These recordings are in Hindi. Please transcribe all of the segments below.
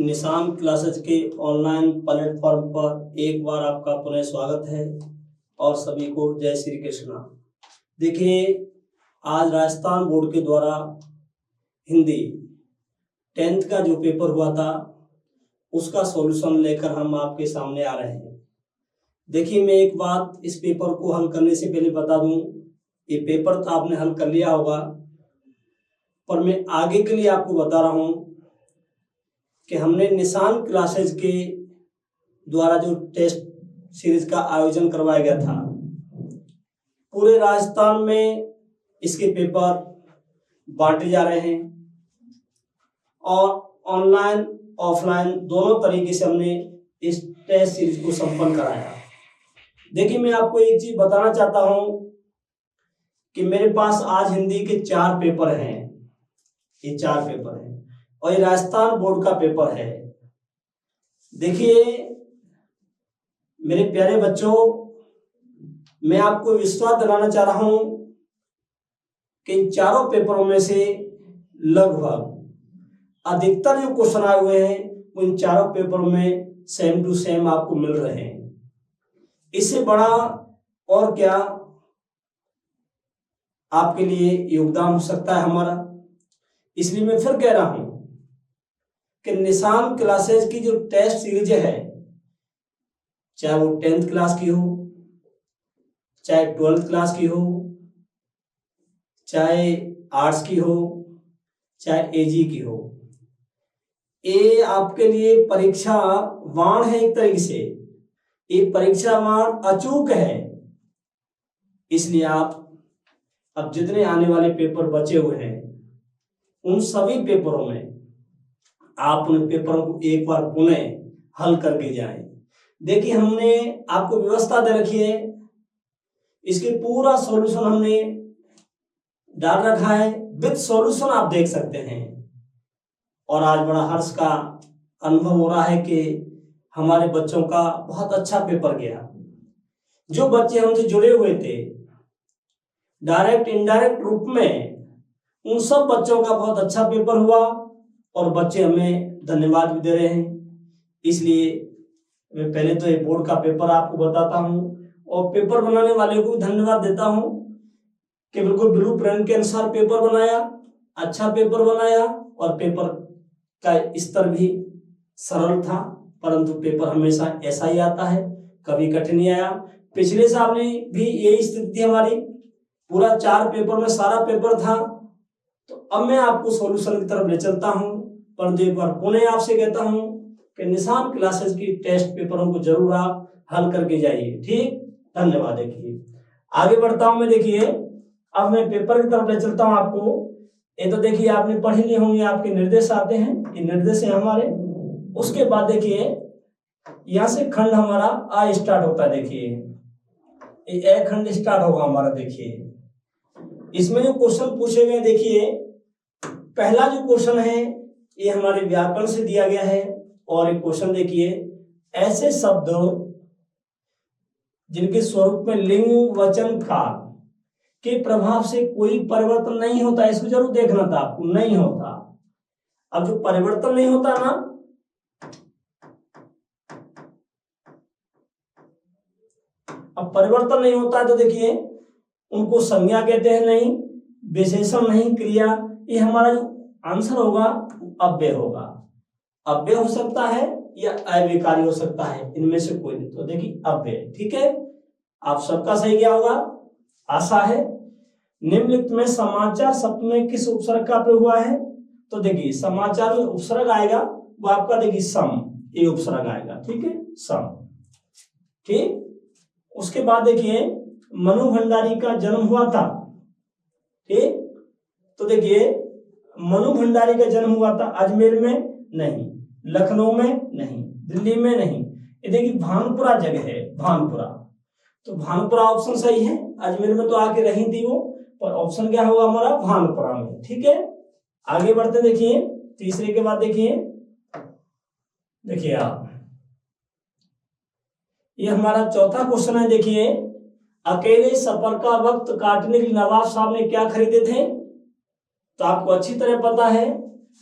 निशान क्लासेज के ऑनलाइन प्लेटफॉर्म पर एक बार आपका पुनः स्वागत है और सभी को जय श्री कृष्णा। देखिए, आज राजस्थान बोर्ड के द्वारा हिंदी 10th का जो पेपर हुआ था उसका सॉल्यूशन लेकर हम आपके सामने आ रहे हैं। देखिए, मैं एक बात इस पेपर को हल करने से पहले बता दूं, ये पेपर तो आपने हल कर लिया होगा, पर मैं आगे के लिए आपको बता रहा हूं कि हमने निशान क्लासेज के द्वारा जो टेस्ट सीरीज का आयोजन करवाया गया था, पूरे राजस्थान में इसके पेपर बांटे जा रहे हैं और ऑनलाइन ऑफलाइन दोनों तरीके से हमने इस टेस्ट सीरीज को संपन्न कराया। देखिए, मैं आपको एक चीज बताना चाहता हूं कि मेरे पास आज हिंदी के 4 पेपर हैं। ये 4 पेपर हैं और ये राजस्थान बोर्ड का पेपर है। देखिए मेरे प्यारे बच्चों, मैं आपको विश्वास दिलाना चाह रहा हूं कि इन चारों पेपरों में से लगभग अधिकतर जो क्वेश्चन आए हुए हैं वो इन चारों पेपरों में सेम टू सेम आपको मिल रहे हैं। इससे बड़ा और क्या आपके लिए योगदान हो सकता है हमारा। इसलिए मैं फिर कह रहा हूं कि निशान क्लासेज की जो टेस्ट सीरीज है, चाहे वो 10th क्लास की हो, चाहे 12th क्लास की हो, चाहे आर्ट्स की हो, चाहे एजी की हो, ये आपके लिए परीक्षा वाण है। एक तरीके से ये परीक्षा वाण अचूक है। इसलिए आप अब जितने आने वाले पेपर बचे हुए हैं उन सभी पेपरों में आप उन पेपरों को एक बार पुनः हल करके जाएं। देखिए, हमने आपको व्यवस्था दे रखी है, इसके पूरा सॉल्यूशन हमने डाल रखा है, विद सॉल्यूशन आप देख सकते हैं। और आज बड़ा हर्ष का अनुभव हो रहा है कि हमारे बच्चों का बहुत अच्छा पेपर गया। जो बच्चे हमसे जुड़े हुए थे डायरेक्ट इनडायरेक्ट रूप में, उन सब बच्चों का बहुत अच्छा पेपर हुआ और बच्चे हमें धन्यवाद भी दे रहे हैं। इसलिए मैं पहले तो ये बोर्ड का पेपर आपको बताता हूं और पेपर बनाने वाले को धन्यवाद देता हूं कि बिल्कुल ब्लू प्रिंट के अनुसार पेपर बनाया, अच्छा पेपर बनाया और पेपर का स्तर भी सरल था। परंतु पेपर हमेशा ऐसा ही आता है, कभी कठिन नहीं आया। पिछले साल में भी यही स्थिति थी हमारी, पूरा 4 पेपर में सारा पेपर था। तो अब मैं आपको सॉल्यूशन की तरफ ले चलता हूं, परंतु एक बार पुनः आपसे कहता हूं कि निशान क्लासेस की टेस्ट पेपरों को जरूर आप हल करके जाइए। ठीक, धन्यवाद। देखिए आगे बढ़ता हूं मैं। देखिए, अब मैं पेपर की तरफ ले चलता हूं आपको। ये तो देखिए आपने पढ़ लिए होंगे, आपके निर्देश आते हैं, ये निर्देश है हमारे। उसके बाद देखिए यहां से खंड हमारा आ स्टार्ट होता है। देखिए ये ए खंड स्टार्ट होगा हमारा। देखिए इसमें जो क्वेश्चन पूछे गए, देखिए पहला जो क्वेश्चन है ये हमारे व्याकरण से दिया गया है। और एक क्वेश्चन देखिए, ऐसे शब्द जिनके स्वरूप में लिंग वचन काल के प्रभाव से कोई परिवर्तन नहीं होता, इसको जरूर देखना था आपको, नहीं होता। अब जो परिवर्तन नहीं होता ना, अब परिवर्तन नहीं होता है तो देखिए उनको संज्ञा कहते हैं, नहीं विशेषण, नहीं क्रिया। ये हमारा जो आंसर होगा अव्यय होगा। अव्यय हो सकता है या अविकारी हो सकता है, इनमें से कोई नहीं। तो देखिए अव्यय। ठीक है, आप सबका सही क्या होगा, आशा है। निम्नलिखित में समाचार शब्द में किस उपसर्ग का प्रयोग हुआ है? तो देखिए समाचार में उपसर्ग आएगा वो आपका, देखिए सम, ये उपसर्ग आएगा। ठीक है, सम। ठीक, उसके बाद देखिए मनु भंडारी का जन्म हुआ था। ठीक, तो देखिए मनु भंडारी का जन्म हुआ था अजमेर में नहीं, लखनऊ में नहीं, दिल्ली में नहीं, ये देखिए भानपुरा जगह है, भानपुरा। तो भानपुरा ऑप्शन सही है। अजमेर में तो आके रही थी वो, पर ऑप्शन क्या होगा हमारा, भानपुरा में। ठीक है, आगे बढ़ते देखिए तीसरे के बाद। देखिए आप, ये हमारा चौथा क्वेश्चन है। देखिए अकेले सफर का वक्त काटने के लिए नवाब साहब ने क्या खरीदे थे? तो आपको अच्छी तरह पता है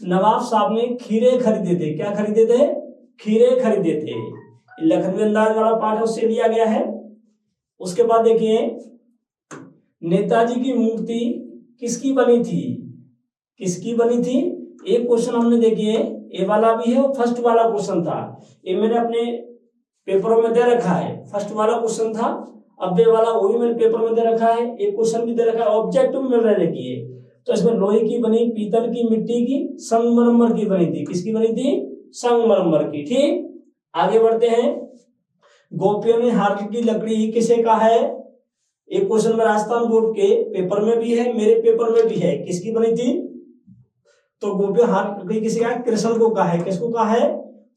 नवाब साहब ने खीरे खरीदे थे। क्या खरीदे थे? खीरे खरीदे थे। लखनवी अंदाज वाला पाठ है, उससे लिया गया है। उसके बाद देखिए, नेताजी की मूर्ति किसकी बनी थी? किसकी बनी थी? एक क्वेश्चन हमने देखिए, ये वाला भी है और फर्स्ट वाला क्वेश्चन था। ये मैंने अपने पेपरों में दे रखा है। फर्स्ट वाला क्वेश्चन था, अब ये वाला वो भी मैंने पेपर में दे रखा है। एक क्वेश्चन भी दे रखा है, ऑब्जेक्टिव मिल रहा है। देखिए, तो इसमें लोहे की बनी, पीतल की, मिट्टी की, संगमरमर की बनी थी। किसकी बनी थी? संगमरमर की। ठीक, आगे बढ़ते हैं। गोपियों ने हाथ की लकड़ी किसे कहा है? एक क्वेश्चन में राजस्थान बोर्ड के पेपर में भी है, मेरे पेपर में भी है। किसकी बनी थी? तो गोपियों हाथ लकड़ी किसे कहा? कृष्ण को कहा है। किसको कहा है?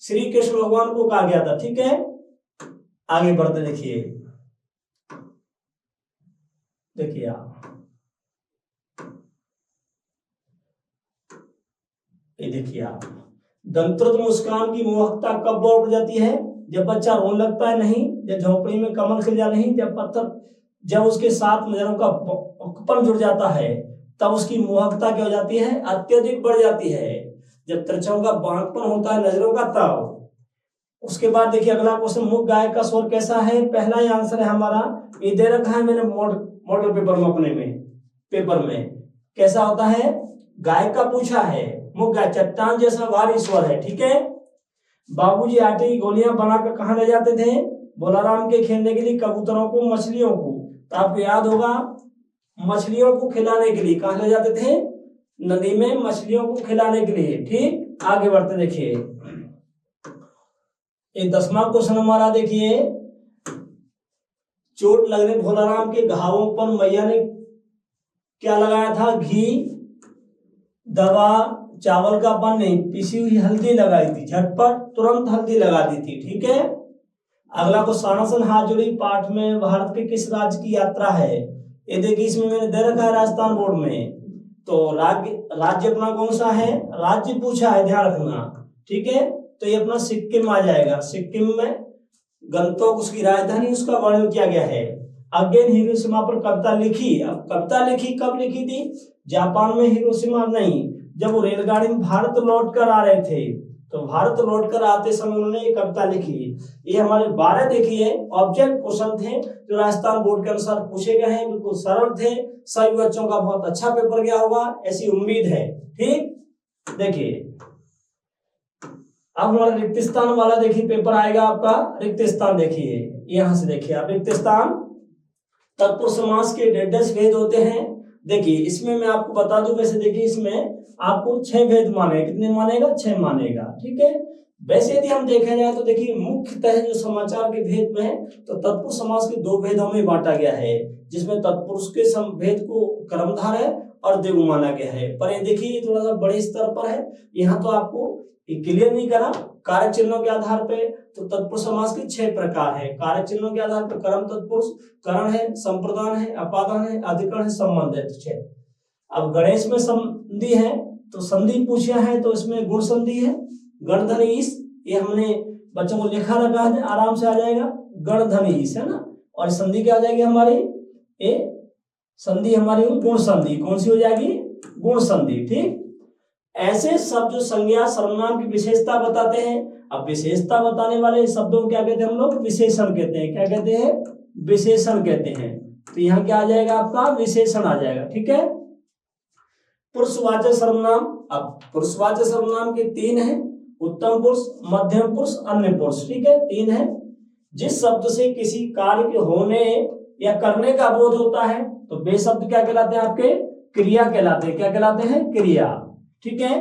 श्री कृष्ण भगवान को कहा गया था। ठीक है, आगे बढ़ते देखिए। देखिए आप, ये देखिए आप, दंतृत मुस्कान की मोहकता कब बढ़ जाती है? जब बच्चा रोने लगता है नहीं, जब झोपड़ी में कमल खिल जाता नहीं, जब उसके साथ नजरों का पन जुड़ जाता है, तब उसकी मोहकता क्या हो जाती है? अत्यधिक बढ़ जाती है। जब त्रिज्याओं का बांकपन होता है नजरों का, तब। उसके बाद देखिए अगला क्वेश्चन, मुख गायक का स्वर कैसा है? पहला ही आंसर है हमारा, ये दे रखा है मैंने मॉडल पेपर में, अपने में पेपर में। कैसा होता है? गायक का पूछा है। मुख गायक चट्टान जैसा भारी स्वर है। ठीक है। बाबूजी आटे की गोलियां बनाकर कहाँ ले जाते थे? बोलाराम के खेलने के लिए, कबूतरों को, मछलियों को। तो आपको याद होगा, मछलियों को खिलाने के लिए कहाँ ले जाते थे? नदी में, मछलियों को खिलाने के लिए। ठीक, आगे बढ़ते देखिए। एक 10वां क्वेश्चन हमारा देखिए, चोट लगने भोलाराम के घावों पर मैया ने क्या लगाया था? घी, दवा, चावल का पान नहीं, पिसी हुई हल्दी लगाई थी। झटपट तुरंत हल्दी लगा दी थी। ठीक है। अगला को सानासन हाथ जोड़ी पाठ में भारत के किस राज्य की यात्रा है? ये देखिए, इसमें मैंने दे रखा है राजस्थान बोर्ड में। तो राज्य अपना कौन सा है? राज्य पूछा है, ध्यान रखना। ठीक है, तो ये अपना सिक्किम आ जाएगा। सिक्किम में गंगटोक उसकी राजधानी, उसका वर्णन किया गया है। अगेन हिरोशिमा पर कविता लिखी। अब कविता लिखी कब लिखी थी? जापान में हिरोशिमा नहीं, जब वो रेलगाड़ी में भारत लौट कर आ रहे थे, तो भारत लौट कर आते समय उन्होंने ये कविता लिखी। ये हमारे 12 देखिए ऑब्जेक्ट क्वेश्चन थे जो राजस्थान बोर्ड के अनुसार पूछे गए हैं। बिल्कुल सरल थे। सभी बच्चों का बहुत अच्छा पेपर गया होगा, ऐसी उम्मीद है। ठीक, देखिए अब हमारा रिक्त स्थान वाला देखिए पेपर आएगा आपका। रिक्त स्थान देखिए, यहां से देखिए आप, रिक्त स्थान तत्पुरुष समास के 10 भेद होते हैं। देखिए इसमें मैं आपको बता दूं, वैसे देखिए इसमें आपको 6 भेद मानेगा। कितने मानेगा? 6 मानेगा। ठीक है। वैसे यदि हम देखा जाए तो देखिए मुख्यतः जो समाचार के भेद में है, तो तत्पुरुष समास के 2 भेदों में बांटा गया है, जिसमें तत्पुरुष के भेद को कर्मधार है और द्विगु माना गया है। पर ये देखिए थोड़ा सा बड़े स्तर पर है, यहाँ तो आपको क्लियर नहीं करा। कारक चिन्हों के आधार पे तो तत्पुरुष समास के 6 प्रकार है। कारक चिन्हों के आधार पर कर्म तत्पुरुष, करण है, संप्रदान है, अपादान है, अधिकरण है, संबंध है। 6। अब गणेश में संधि है, तो संधि पूछा है, तो इसमें गुण संधि है। गणधन ईश, ये हमने बच्चों को लिखा रखा है, आराम से आ जाएगा। गणधन ईश है ना, और संधि क्या आ जाएगी हमारी? ये संधि हमारी गुण संधि। कौन सी हो जाएगी? गुण संधि। ठीक, ऐसे शब्द जो संज्ञा सर्वनाम की विशेषता बताते हैं। अब विशेषता बताने वाले शब्दों को क्या कहते हैं हम लोग? विशेषण कहते हैं। क्या कहते हैं? विशेषण कहते हैं। तो यहाँ क्या आ जाएगा आपका? विशेषण आ जाएगा। ठीक है। पुरुषवाचक सर्वनाम, अब पुरुषवाचक सर्वनाम के 3 हैं, उत्तम पुरुष, मध्यम पुरुष, अन्य पुरुष। ठीक है, 3 है। जिस शब्द से किसी कार्य के होने या करने का बोध होता है, तो वे शब्द क्या कहलाते हैं आपके? क्रिया कहलाते हैं। क्या कहलाते हैं? क्रिया। ठीक है।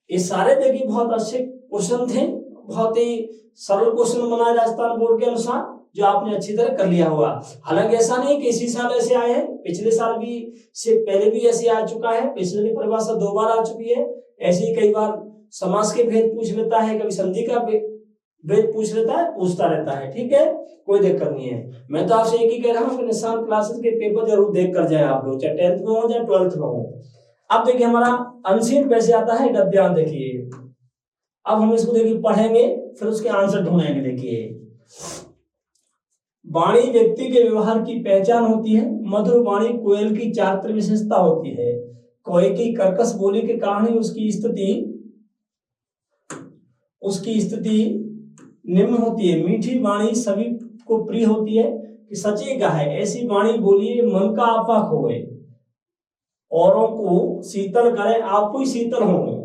ये सारे देखिए बहुत अच्छे क्वेश्चन थे, बहुत ही सरल क्वेश्चन बनाए राजस्थान बोर्ड के अनुसार, जो आपने अच्छी तरह कर लिया होगा। हालांकि ऐसा नहीं कि इसी साल ऐसे आए हैं, पिछले साल भी से पहले भी ऐसे आ चुका है। पिछले की परिभाषा 2 बार आ चुकी है। ऐसे ही कई बार समास के भेद पूछ लेता है, कभी संधि का भेद पूछ लेता है, पूछता रहता है। ठीक है, कोई दिक्कत नहीं है। मैं तो आपसे एक ही कह रहा हूँ कि निशान क्लासेस के पेपर जरूर देख कर जाए आप लोग, चाहे 10th में हो चाहे 12th में हो। अब देखिए हमारा अनसीन कैसे आता है, गद्यांश देखिए। अब हम इसको देखिए पढ़ेंगे, फिर उसके आंसर ढूंढेंगे। देखिए, वाणी व्यक्ति के व्यवहार की पहचान होती है। मधुर वाणी कोयल की चारित्र विशेषता होती है। कोयल की कर्कश बोली के कारण ही उसकी स्थिति उसकी स्थिति निम्न होती है। मीठी वाणी सभी को प्रिय होती है कि सच्ची कहे ऐसी वाणी बोलिए मन का आपा खोए, औरों को शीतल करे आप ही शीतल हो।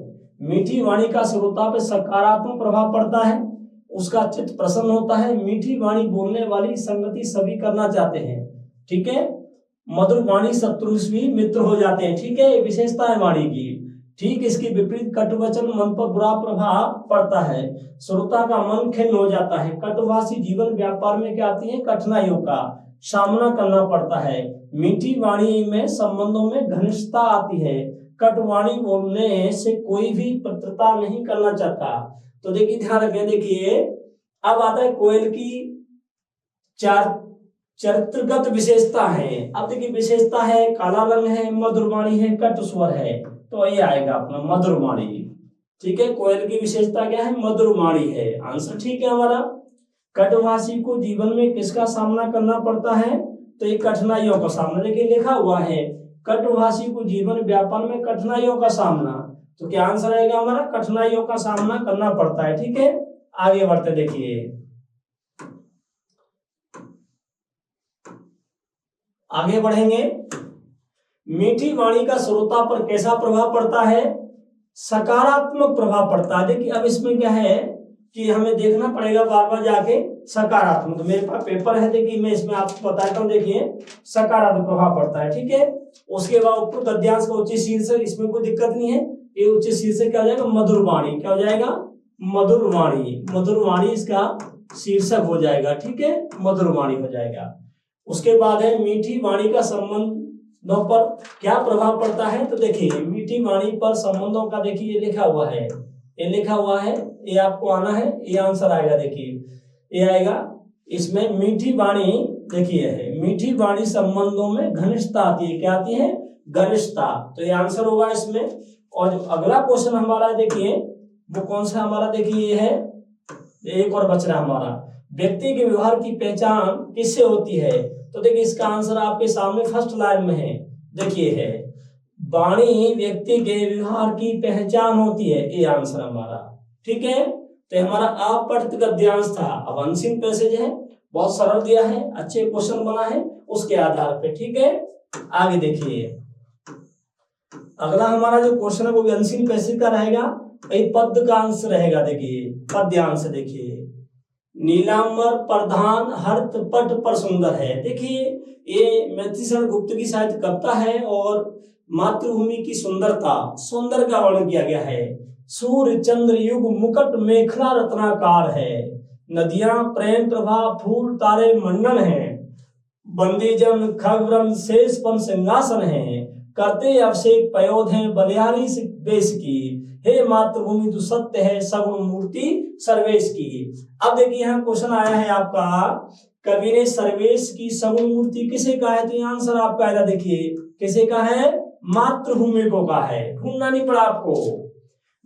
मीठी वाणी का श्रोता पे सकारात्मक प्रभाव पड़ता है, उसका चित्त प्रसन्न होता है। मीठी वाणी बोलने वाली संगति सभी करना चाहते हैं, ठीक है। मधुर वाणी शत्रु भी मित्र हो जाते हैं, ठीक है, विशेषता है वाणी की। ठीक इसकी विपरीत कटुवचन मन पर बुरा प्रभाव पड़ता है, श्रोता का मन खिन्न हो जाता है। कटुभाषी जीवन व्यापार में क्या आती है, कठिनाइयों का सामना करना पड़ता है। मीठी वाणी में संबंधों में घनिष्ठता आती है। कटुवाणी बोलने से कोई भी पत्रता नहीं करना चाहता। तो देखिए ध्यान रखें, देखिए अब आता है कोयल की चार चरित्रगत विशेषता है। अब देखिए विशेषता है काला रंग है, मधुर वाणी है, कट स्वर है, तो ये आएगा अपना मधुर वाणी, ठीक है। कोयल की विशेषता क्या है, मधुर वाणी है, आंसर ठीक है हमारा। कटुभाषी को जीवन में किसका सामना करना पड़ता है, तो ये कठिनाइयों का सामना। देखिए लिखा हुआ है कटुभाषी को जीवन व्यापन में कठिनाइयों का सामना, तो क्या आंसर आएगा हमारा, कठिनाइयों का सामना करना पड़ता है, ठीक है। आगे बढ़ते देखिए, आगे बढ़ेंगे। मीठी वाणी का श्रोता पर कैसा प्रभाव पड़ता है, सकारात्मक प्रभाव पड़ता है। देखिए अब इसमें क्या है कि हमें देखना पड़ेगा बार बार जाके सकारात्मक। तो मेरे पास पेपर है, देखिए मैं इसमें आपको बताता हूँ। देखिए सकारात्मक प्रभाव पड़ता है, ठीक है। उसके बाद ऊपर गद्यांश का उच्च शीर्षक, इसमें कोई दिक्कत नहीं है। ये उच्च शीर्षक क्या हो जाएगा, मधुर वाणी, क्या हो जाएगा, मधुर वाणी। मधुर वाणी इसका शीर्षक हो जाएगा, ठीक है, मधुर वाणी हो जाएगा। उसके बाद है मीठी वाणी का संबंधों पर क्या प्रभाव पड़ता है, तो देखिए मीठी वाणी पर संबंधों का, देखिए ये लिखा हुआ है, ये लिखा हुआ है, ये आपको आना है, ये आंसर आएगा। देखिए ये आएगा इसमें मीठी वाणी, देखिए है मीठी वाणी संबंधों में घनिष्ठता आती है, क्या आती है, घनिष्ठता, तो ये आंसर होगा इसमें। और जो अगला क्वेश्चन हमारा देखिए वो कौन सा हमारा, देखिए ये है, एक और बच रहा हमारा, व्यक्ति के व्यवहार की पहचान किससे होती है, तो देखिए इसका आंसर आपके सामने फर्स्ट लाइन में है, देखिए है वाणी व्यक्ति के व्यवहार की पहचान होती है, ये आंसर हमारा, ठीक है। तो हमारा अपठित गद्यांश था। अब अनसीन पैसेज है, बहुत सरल दिया है, अच्छे क्वेश्चन बना है उसके आधार पे, ठीक है। आगे देखिए अगला हमारा जो क्वेश्चन है वो भी अनसीन पैसेज का रहेगा, पद का अंश रहेगा। देखिए पद्यांश, देखिए नीलांबर प्रधान हर्त पट पर सुंदर है। देखिए ये मैथिलीशरण गुप्त की साहित्य कविता है और मातृभूमि की सुंदरता, सौंदर्य का वर्णन किया गया है। सूर्य चंद्र युग मुकुट मेखला रत्नाकार है, नदियां प्रेम प्रभा फूल तारे मंडन है, बंदीजन खगव्रम शेष पन सिंहासन है, करते अभिषेक पयोध है बलिहारी बेश की, हे मातृभूमि तू सत्य है सगुण मूर्ति सर्वेश की। अब देखिए यहाँ क्वेश्चन आया है आपका, कवि ने सर्वेश की सगुण मूर्ति किसे कहा है, तो यहाँ आंसर आपका आएगा, देखिए किसे कहा है, मातृभूमि को कहा है, ढूंढना नहीं पड़ा आपको।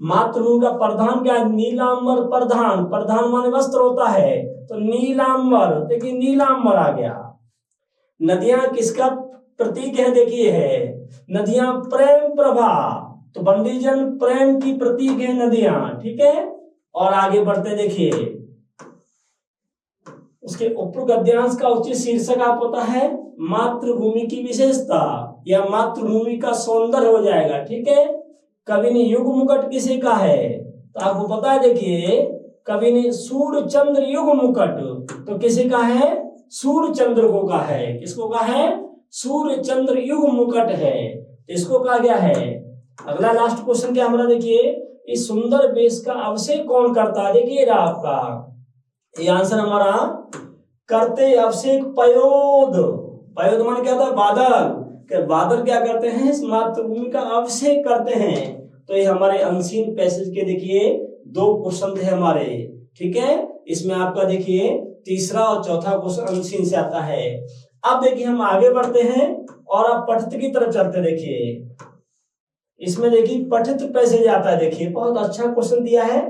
मातृभूमि का प्रधान क्या है, नीलांबर प्रधान, प्रधान माने वस्त्र होता है, तो नीलांबर, देखिए नीलांबर आ गया। नदियां किसका प्रतीक है, देखिए है नदियां प्रेम प्रभा, तो बंदीजन प्रेम की प्रतीक है नदियां, ठीक है। और आगे बढ़ते देखिए उसके ऊपर गद्यांश का उचित शीर्षक आप पता है मातृभूमि की विशेषता या मातृभूमि का सौंदर्य हो जाएगा, ठीक है। कवि ने युग मुकुट किसे कहा है, तो आपको पता है, देखिए कवि ने सूर्य चंद्र युग मुकुट, तो किसे कहा है, सूर्य चंद्र को कहा है, किसको कहा है, सूर्य चंद्र युग मुकुट है, इसको कहा गया है। अगला लास्ट क्वेश्चन क्या हमारा, देखिए इस सुंदर वेश का अभिषेक कौन करता है, देखिए आपका ये आंसर हमारा, करते अभिषेक पयोद, पयोद मान क्या था, बादल, बादल क्या करते हैं, इस मातृभूमि का अभिषेक करते हैं। तो ये हमारे अनसीन पैसेज के देखिए 2 क्वेश्चन थे हमारे, ठीक है। इसमें आपका देखिए तीसरा और चौथा क्वेश्चन अनसीन से आता है। अब देखिए हम आगे बढ़ते हैं और आप पठित की तरफ चलते, देखिए इसमें देखिए पठित पैसेज आता है, देखिए बहुत अच्छा क्वेश्चन दिया है,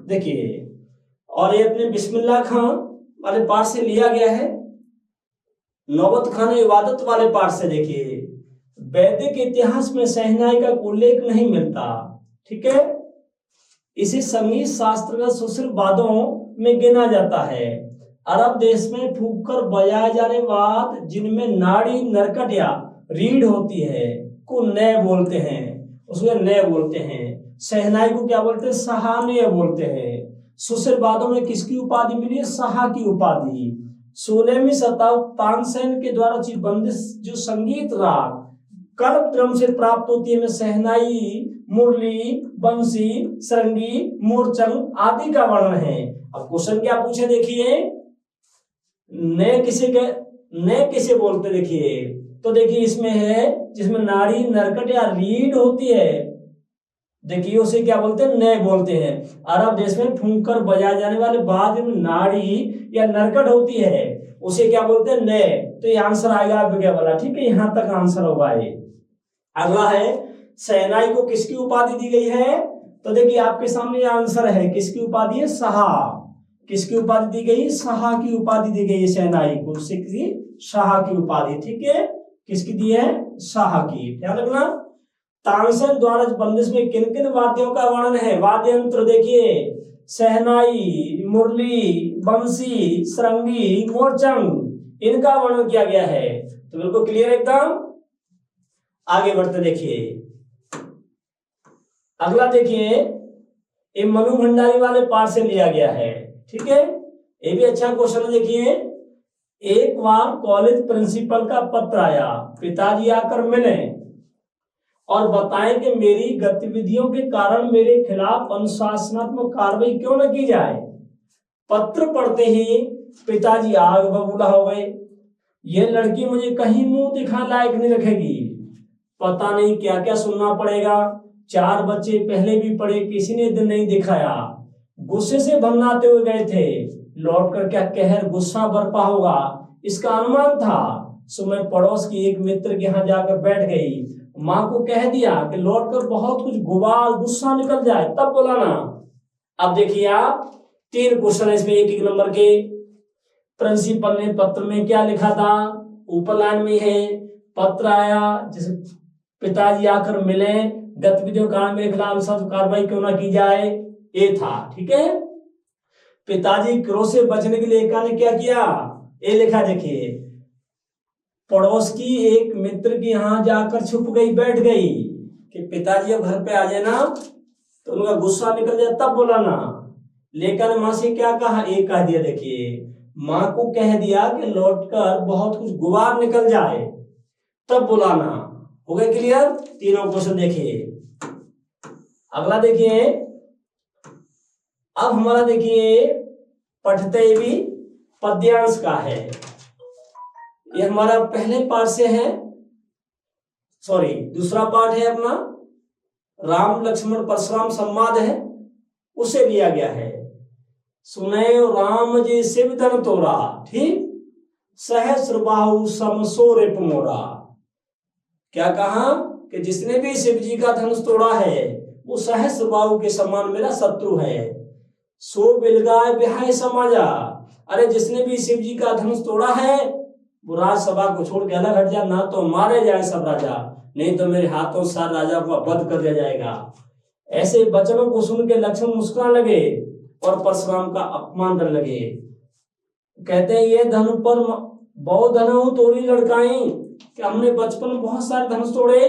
देखिए और ये अपने बिस्मिल्लाह खां वाले पाठ से लिया गया है, नौबत खान इबादत वाले पाठ से। देखिए वैदिक इतिहास में शहनाई का उल्लेख नहीं मिलता, ठीक है। इसे संगीत शास्त्र का सुशील वाद्यों में गिना जाता है। अरब देश में फूंक कर बजाए जाने वाद जिनमें नाड़ी नरकट या रीढ़ होती है को नय बोलते हैं, उसमें नय बोलते हैं। शहनाई को क्या बोलते हैं? सहाने बोलते हैं। सुशील वाद्यों में किसकी उपाधि मिली है? सहा की उपाधि। 16वीं शताब्दी तानसेन के द्वारा रचित बंदिश जो संगीत राग कल्पद्रुम से प्राप्त होती है, में शहनाई, मुरली, बंसी, सरंगी, मोरचंग आदि का वर्णन है। अब क्वेश्चन क्या पूछे देखिए, ने किसे बोलते? देखिए तो देखिए इसमें है जिसमें नाड़ी नरकट या रीढ़ होती है, देखिए उसे क्या बोलते हैं? नय बोलते हैं। अरब देश में फूंक कर बजाए जाने वाले बाद में नाड़ी या नरकट होती है उसे क्या बोलते हैं? नय। तो ये आंसर आएगा आपको क्या बोला? ठीक है, यहां तक आंसर होगा ये। अगला है शहनाई को किसकी उपाधि दी गई है? तो देखिए आपके सामने ये आंसर है, किसकी उपाधि है? सहा। किसकी उपाधि दी गई? सहा की उपाधि दी गई है शहनाई को, शाह की उपाधि। ठीक है, किसकी दी है? शाह की। ध्यान रखना। तानसेन द्वारा बंदिश में किन किन वाद्यों का वर्णन है? वाद्य यंत्र देखिए, शहनाई, मुरली, बंसी, सरंगी, मोरचंग, इनका वर्णन किया गया है। तो बिल्कुल क्लियर एकदम। आगे बढ़ते देखिए, अगला देखिए, ये मनु भंडारी वाले पाठ से लिया गया है। ठीक है, ये भी अच्छा क्वेश्चन है। देखिए, एक बार कॉलेज प्रिंसिपल का पत्र आया, पिताजी आकर मिले और बताएं कि मेरी गतिविधियों के कारण मेरे खिलाफ अनुशासनात्मक कार्रवाई क्यों न की जाए। पत्र पढ़ते ही पिताजी आग बबूला हो गए, ये लड़की मुझे कहीं मुंह दिखा लायक नहीं रखेगी, पता नहीं क्या क्या सुनना पड़ेगा। 4 बच्चे पहले भी पढ़े, किसी ने दिन नहीं दिखाया, गुस्से से भंगाते हुए गए थे, लौट कर क्या कहर गुस्सा बरपा होगा इसका अनुमान था। सो मैं पड़ोस की एक मित्र के यहाँ जाकर बैठ गई, माँ को कह दिया कि लौटकर बहुत कुछ गुबार गुस्सा निकल जाए तब बुलाना। अब देखिए आप, 3 क्वेश्चन है इसमें, एक एक नंबर के। प्रिंसिपल ने पत्र में क्या लिखा था? ऊपर लाइन में है, पत्र आया जिसे पिताजी आकर मिले, गतिविधियों कारण मेरे खिलाफ सख्त कार्रवाई क्यों ना की जाए, ये था। ठीक है, पिताजी क्रोध से बचने के लिए एका ने क्या किया? ये लिखा देखिए, पड़ोस की एक मित्र के यहाँ जाकर छुप गई, बैठ गई कि पिताजी अब घर पे आ जाए ना तो उनका गुस्सा निकल जाए तब बुलाना। लेकिन माँ से क्या कहा? एक कह दिया, देखिए माँ को कह दिया कि लौटकर बहुत कुछ गुबार निकल जाए तब बुलाना। हो गया क्लियर? तीनों क्वेश्चन देखिए। अगला देखिए, अब हमारा देखिए पठते भी पद्यांश का है। ये हमारा पहले पार्ट से है, सॉरी दूसरा पार्ट है अपना, राम लक्ष्मण परशुराम संवाद है, उसे लिया गया है। सुने राम जी शिव धन तोरा, ठीक, सहस्र बाहु समसो रिप मोरा। क्या कहा कि जिसने भी शिव जी का धनुष तोड़ा है वो सहस्र बाहु के समान मेरा शत्रु है। सो बिलगाय बिहाय समाजा, अरे जिसने भी शिव जी का धनुष तोड़ा है वो राजसभा को छोड़ के अलग हट जा, ना तो मारे जाए सब राजा, नहीं तो मेरे हाथों सार राजा को वध कर दिया जाएगा। ऐसे वचनों को सुन के लक्ष्मण मुस्कुराने लगे और परशुराम का अपमान करने लगे। कहते हैं ये धनु पर बहुत धनु तोड़ी लड़काई, कि हमने बचपन में बहुत सारे धनुष तोड़े,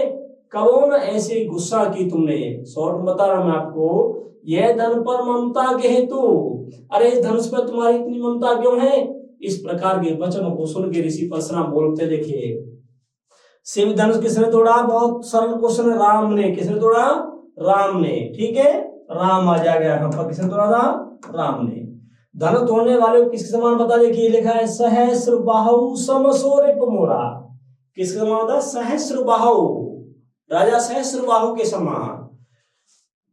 कौन ऐसे गुस्सा की तुमने। शॉर्ट में बता रहा मैं आपको, यह धन पर ममता के हेतु, अरे इस धनुष पर तुम्हारी इतनी ममता क्यों है। इस प्रकार के वचनों को सुन के ऋषि परशुराम बोलते, देखिए शिव धनुष किसने तोड़ा? बहुत सरल क्वेश्चन है, राम ने। किसने तोड़ा? राम ने। ठीक है, राम आ जाएगा यहाँ पर, किसने तोड़ा था? राम ने। धन तोड़ने वाले को किसके समान बता? देखिए लिखा है सहस्र बाहु समसो रिप मोरा। किसके समान होता है? सहस्र बाहु, राजा सहस्र बाहु के समान।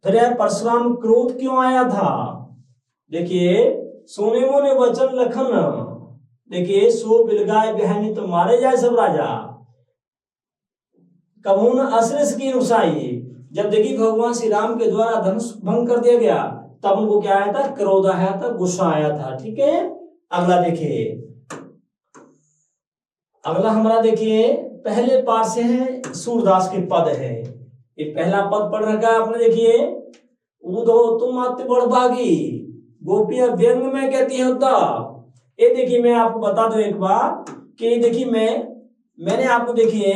फिर परशुराम क्रोध क्यों आया था? देखिए सोने मोने वचन लखन, देखिए सो बिलगाय बिहानी तो मारे जाए सब राजा, कबून अश्रेष की नुसाई। जब देखिए भगवान श्री राम के द्वारा धनुष भंग कर दिया गया तब उनको क्या आया था? क्रोध आया था, गुस्सा आया था। ठीक है, अगला देखिए, अगला हमारा देखिए पहले पाठ से है, सूरदास के पद है। ये पहला पद पढ़ रखा है आपने, देखिए ऊधो तुम अति बड़भागी, गोपियां व्यंग में कहती हैं उद्धव। ये देखिए मैं आपको बता दूं एक बार कि देखिए मैंने आपको देखिए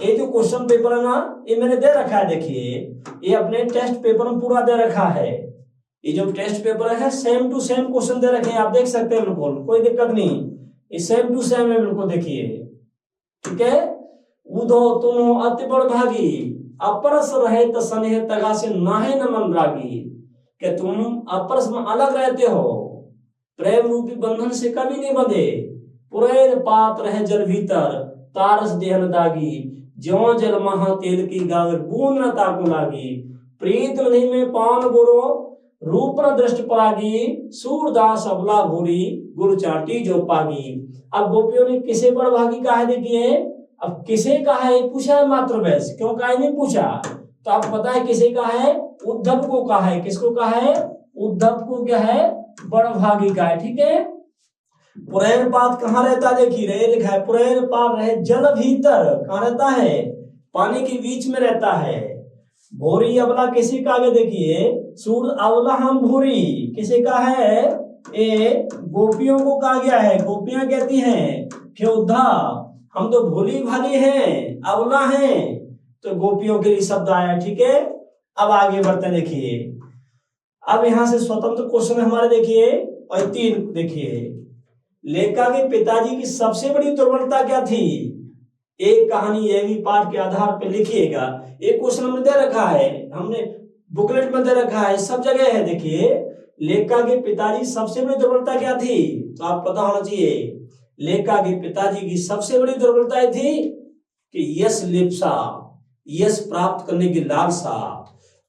ये जो क्वेश्चन पेपर है ना, ये मैंने दे रखा है। देखिए ये अपने टेस्ट पेपर में पूरा दे रखा है। ये जो टेस्ट पेपर है सेम टू सेम क्वेश्चन दे रखे हैं, आप देख सकते हैं, बिल्कुल कोई दिक्कत नहीं, ये सेम टू सेम है बिल्कुल। देखिए ठीक है, उधो तुम अति बड़भागी, अपरस रहे तो स्नेह तगा से नाहे न मन रागी, कि तुम अपरस में अलग रहते हो, प्रेम रूपी बंधन से कभी नहीं बंधे। पुरैर पात रहे जल भीतर, तारस देहन दागी, ज्यों जल महा तेल की गागर बूंद न ताकू लागी। प्रीत नहीं में पान गुरु, रूप न दृष्ट परागी, सूरदास अबला भूरी, गुरु चाटी जो पागी। अब गोपियों ने किसे बड़भागी कहा है, देखिए अब किसे कहा है पूछा है मात्र वैसे, क्यों कहा नहीं पूछा, तो आपको पता है किसे कहा है, उद्धव को कहा है। किसको कहा है, उद्धव को क्या है, बड़भागी का है। ठीक है, पुरैर पात कहाँ रहता है, देखिए रे लिखा है, पुरैर पात रहे जल भीतर, कहाँ रहता है, पानी के बीच में रहता है। भोरी अबला किसी का है, देखिए सूर अबला हम भूरी किसी का है, ए गोपियों को कहा गया है। गोपियां कहती हैं कि उद्धव हम तो भोली भाली हैं, अबला हैं, तो गोपियों के लिए शब्द आया। ठीक है, अब आगे बढ़ते हैं। देखिए अब यहां से स्वतंत्र क्वेश्चन हमारे, देखिए और 3 देखिए, लेखा के पिताजी की सबसे बड़ी दुर्बलता क्या थी। एक कहानी ये भी पाठ के आधार पर लिखिएगा। एक क्वेश्चन हमने दे रखा है, हमने बुकलेट में दे रखा है, सब जगह है। देखिए लेखा के पिताजी सबसे बड़ी दुर्बलता क्या थी, तो आप पता होना चाहिए। लेखा के पिताजी की सबसे बड़ी दुर्बलता थी कि यश लिप्सा, यश प्राप्त करने की लालसा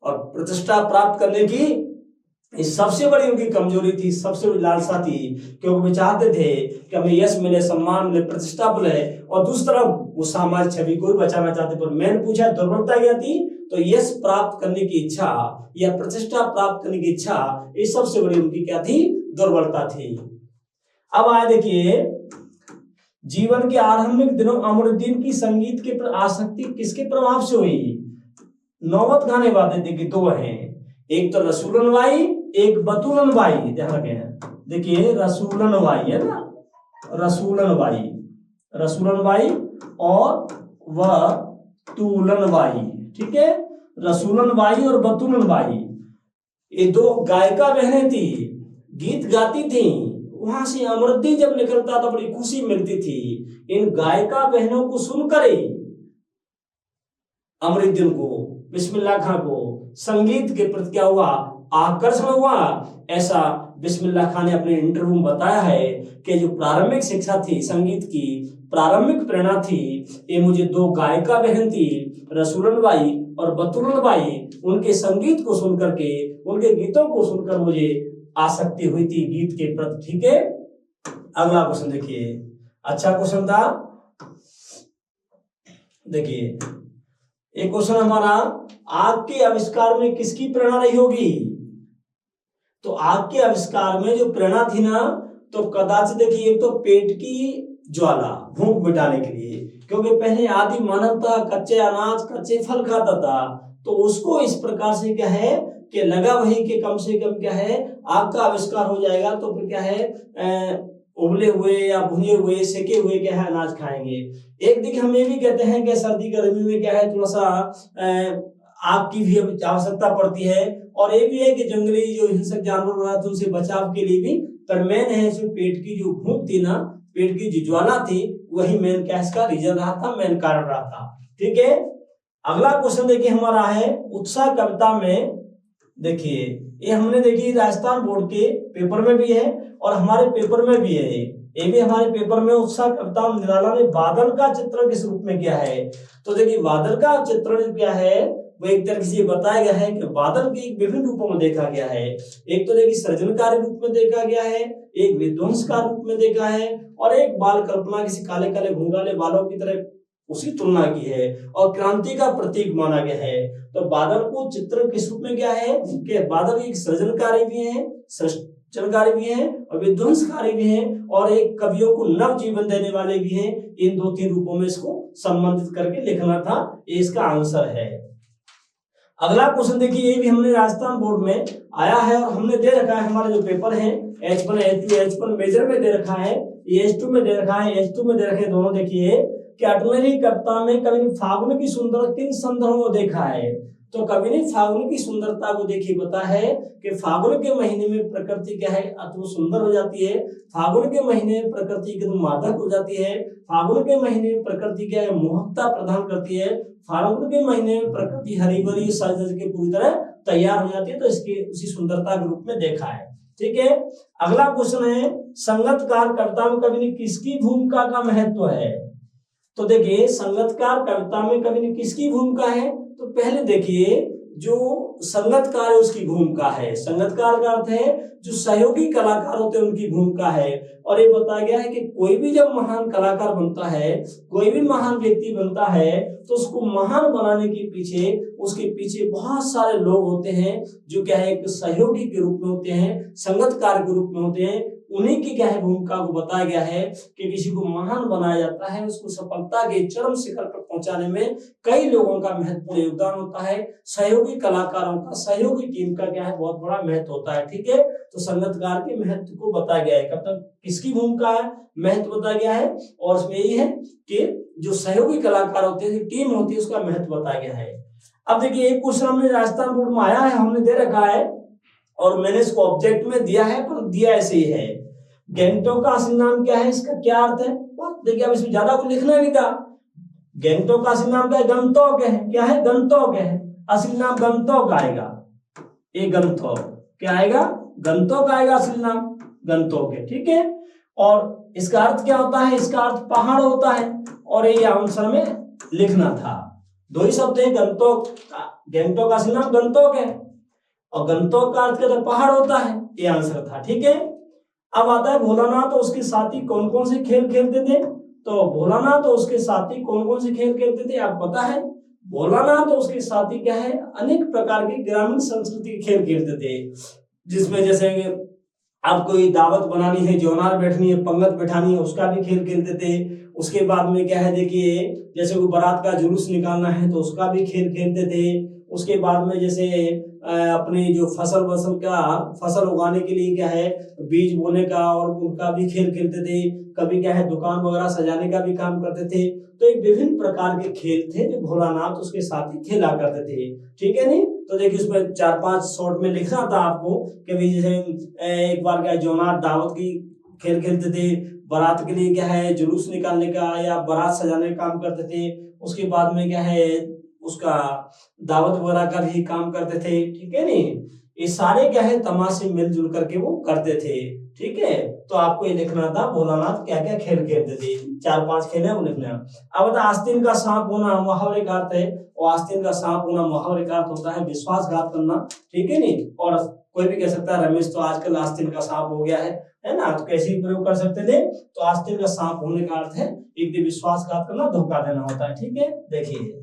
और प्रतिष्ठा प्राप्त करने की सबसे बड़ी उनकी कमजोरी थी, सबसे बड़ी लालसा थी। क्योंकि वे चाहते थे कि हमें यश मिले, सम्मान मिले, प्रतिष्ठा मिले, और दूसरी तरफ वो सामाजिक छवि को भी बचाना चाहते। पर मैंने पूछा दुर्बलता क्या थी, तो यश प्राप्त करने की इच्छा या प्रतिष्ठा प्राप्त करने की इच्छा, ये सबसे बड़ी उनकी क्या थी, दुर्बलता थी। अब आए देखिए, जीवन के आरंभिक दिनों अमरुद्दीन की संगीत के प्रति आसक्ति किसके प्रभाव से हुई। नौबत गाने वाले देखिए 2 हैं, एक तो रसूलन बाई, एक बतूलन बाई। ध्यान रखें, देखिए रसूलन बाई है ना, रसूलन बाई, रसूलन बाई और बतूलन बाई। ठीक है, रसूलन बाई और बतूलन बाई, ये 2 गायिका बहनें थी, गीत गाती थी। वहां से अमरुद्दीन जब निकलता था बड़ी खुशी मिलती थी। इन गायिका बहनों को सुनकर ही अमरुद्दीन को, बिस्मिल्लाह खां को संगीत के प्रति क्या हुआ, आकर्षण हुआ। ऐसा बिस्मिल्लाह खां ने अपने इंटरव्यू में बताया है कि जो प्रारंभिक शिक्षा थी, संगीत की प्रारंभिक प्रेरणा थी, ये मुझे 2 गायिका बहन थी, रसूलन बाई और बतूलन बाई। उनके संगीत को सुनकर के, उनके गीतों को सुनकर मुझे आसक्ति हुई थी गीत के प्रति। ठीक है, अगला क्वेश्चन देखिए, अच्छा क्वेश्चन था। देखिए एक क्वेश्चन हमारा, आग के आविष्कार में किसकी प्रेरणा रही होगी। तो आग के आविष्कार में जो प्रेरणा थी ना, तो कदाचित देखिए एक तो पेट की ज्वाला, भूख मिटाने के लिए, क्योंकि पहले आदि मानव था कच्चे अनाज कच्चे फल खाता था, तो उसको इस प्रकार से क्या है कि लगा वही कि कम से कम क्या है आग का आविष्कार हो जाएगा, तो फिर क्या है उबले हुए या भुने हुए सेके हुए क्या है अनाज खाएंगे। एक देखिए हम ये भी कहते हैं कि सर्दी गर्मी में क्या है थोड़ा सा आग की भी आवश्यकता पड़ती है, और ये भी है कि जंगली जो हिंसक जानवर रहा था उनसे बचाव के लिए भी। पर मेन है जो पेट की जो भूख थी ना, पेट की जो ज्वाला थी, वही मेन क्या इसका रीजन रहा था, मेन कारण रहा था। ठीक है, अगला क्वेश्चन देखिए हमारा है, उत्साह कविता में देखिए ये हमने देखिए राजस्थान बोर्ड के पेपर में भी है और हमारे पेपर में भी है। ये भी हमारे पेपर में उत्साह कविता में निराला ने बादल का चित्रण किस रूप में किया है। तो देखिए बादल का चित्रण क्या है, वो एक तरह से बताया गया है कि बादल के विभिन्न रूपों में देखा गया है। एक तो देखिए सृजनकारी रूप में देखा गया है, एक विध्वंसकारी रूप में देखा है, और एक बाल कल्पना किसी काले काले घुंघराले बालों की तरह उसी तुलना की है, और क्रांति का प्रतीक माना गया है। तो बादल को चित्रण किस रूप में क्या है कि बादल एक सृजनकारी भी है, सृजनकारी भी है और विध्वंसकारी भी है, और एक कवियों को नव जीवन देने वाले भी हैं। इन 2-3 रूपों में इसको संबंधित करके लिखना था, ये इसका आंसर है। अगला क्वेश्चन देखिए, ये भी हमने राजस्थान बोर्ड में आया है और हमने दे रखा है, हमारे जो पेपर है H1 H2, H1 मेजर में दे रखा है, ये H2 में दे रखा है, H2 में दे रखे दोनों। देखिए कि अटमेरी कविता में कवि ने फागुन की सुंदरता किन संदर्भों में देखा है, तो कवि ने फागुन की सुंदरता को देखिए पता है कि फागुन के महीने में प्रकृति क्या है अति सुंदर हो जाती है, फागुन के महीने में प्रकृति एकदम मादक हो जाती है, फागुन के महीने में प्रकृति क्या है मोहकता प्रदान करती है, फागुन के महीने में प्रकृति हरी भरी सज के पूरी तरह तैयार हो जाती है, तो इसके उसी सुंदरता के रूप में देखा है। ठीक है, अगला क्वेश्चन है, संगतकार कविता में कवि ने किसकी भूमिका का महत्व है, तो देखिए संगतकार कविता में कवि ने किसकी भूमिका है, तो पहले देखिए जो संगतकार है उसकी भूमिका है, संगतकार का अर्थ है जो सहयोगी कलाकार होते हैं उनकी भूमिका है। और ये बताया गया है कि कोई भी जब महान कलाकार बनता है, कोई भी महान व्यक्ति बनता है, तो उसको महान बनाने के पीछे उसके पीछे बहुत सारे लोग होते हैं जो क्या है एक सहयोगी के रूप में होते हैं, संगतकार के रूप में होते हैं, उन्हीं की क्या है भूमिका को बताया गया है कि किसी को महान बनाया जाता है, उसको सफलता के चरम शिखर पर पहुंचाने में कई लोगों का महत्वपूर्ण योगदान होता है, सहयोगी कलाकारों का, सहयोगी टीम का क्या है बहुत बड़ा महत्व होता है। ठीक है, तो संगतकार के महत्व को बताया गया है, कब तक किसकी भूमिका है महत्व बताया गया है, और उसमें यही है कि जो सहयोगी कलाकार होते हैं, टीम होती है, उसका महत्व बताया गया है। अब देखिए एक क्वेश्चन हमने राजस्थान बोर्ड में आया है, हमने दे रखा है और मैंने इसको ऑब्जेक्ट में दिया है, पर दिया ऐसे ही है, गैंगटॉक का असली नाम क्या है, इसका क्या अर्थ है। देखिए अब इसमें ज्यादा कुछ लिखना नहीं था, गैंगटॉक का असली नाम क्या है, गंगटॉक है, क्या है गंगटॉक है, असली नाम गंगटॉक आएगा, ये गंगटॉक क्या आएगा, गंगटॉक आएगा, असली नाम गंगटॉक है। ठीक है, और इसका अर्थ क्या होता है, इसका अर्थ पहाड़ होता है, और ये आंसर में लिखना था, दो ही शब्द है, गंगटॉक, गैंगटॉक का असली नाम गंगटॉक है और गंगटॉक का अर्थ क्या था, पहाड़ होता है, ये आंसर था। ठीक है, अब आता है भोलानाथ तो उसके साथी कौन कौन से खेल खेलते थे, तो भोलानाथ तो उसके साथी कौन कौन से खेल खेलते थे, आप पता है भोलानाथ तो उसके साथी क्या है अनेक प्रकार के ग्रामीण संस्कृति के खेल खेलते थे, जिसमें जैसे आप कोई दावत बनानी है, जौनार बैठनी है, पंगत बैठानी है, उसका भी खेल खेलते थे। उसके बाद में क्या है देखिए जैसे कोई बारात का जुलूस निकालना है तो उसका भी खेल खेलते थे। उसके बाद में जैसे अपने जो फसल उगाने के लिए क्या है बीज बोने का और उनका भी खेल खेलते थे। कभी क्या है दुकान वगैरह सजाने का भी काम करते थे। तो एक विभिन्न प्रकार के खेल थे जो भोलानाथ उसके साथ ही खेला करते थे। ठीक है नहीं, तो देखिए उसमें 4-5 शॉर्ट में लिखना था आपको कि भाई जैसे एक बार क्या जौनार दावत की खेल खेलते थे, बारात के लिए क्या है जुलूस निकालने का या बारात सजाने का काम करते थे। उसके बाद में क्या है उसका दावत वगैरह का भी काम करते थे। ठीक है नहीं, ये सारे क्या है तमाशे मिलजुल करके वो करते थे। ठीक है, तो आपको ये लिखना था भोलानाथ क्या क्या खेल खेलते थे, 4-5 खेल है वो लिखना। अब आस्तीन का सांप होना मुहावरे का अर्थ है, और आस्तीन का सांप होना मुहावरे का अर्थ होता है विश्वासघात करना। ठीक है नहीं, और कोई भी कह सकता है रमेश तो आजकल आस्तीन का सांप हो गया है ना, तो कैसे भी प्रयोग कर सकते थे। तो आस्तीन का सांप होने का अर्थ है एक विश्वासघात करना, धोखा देना होता है। ठीक है, देखिए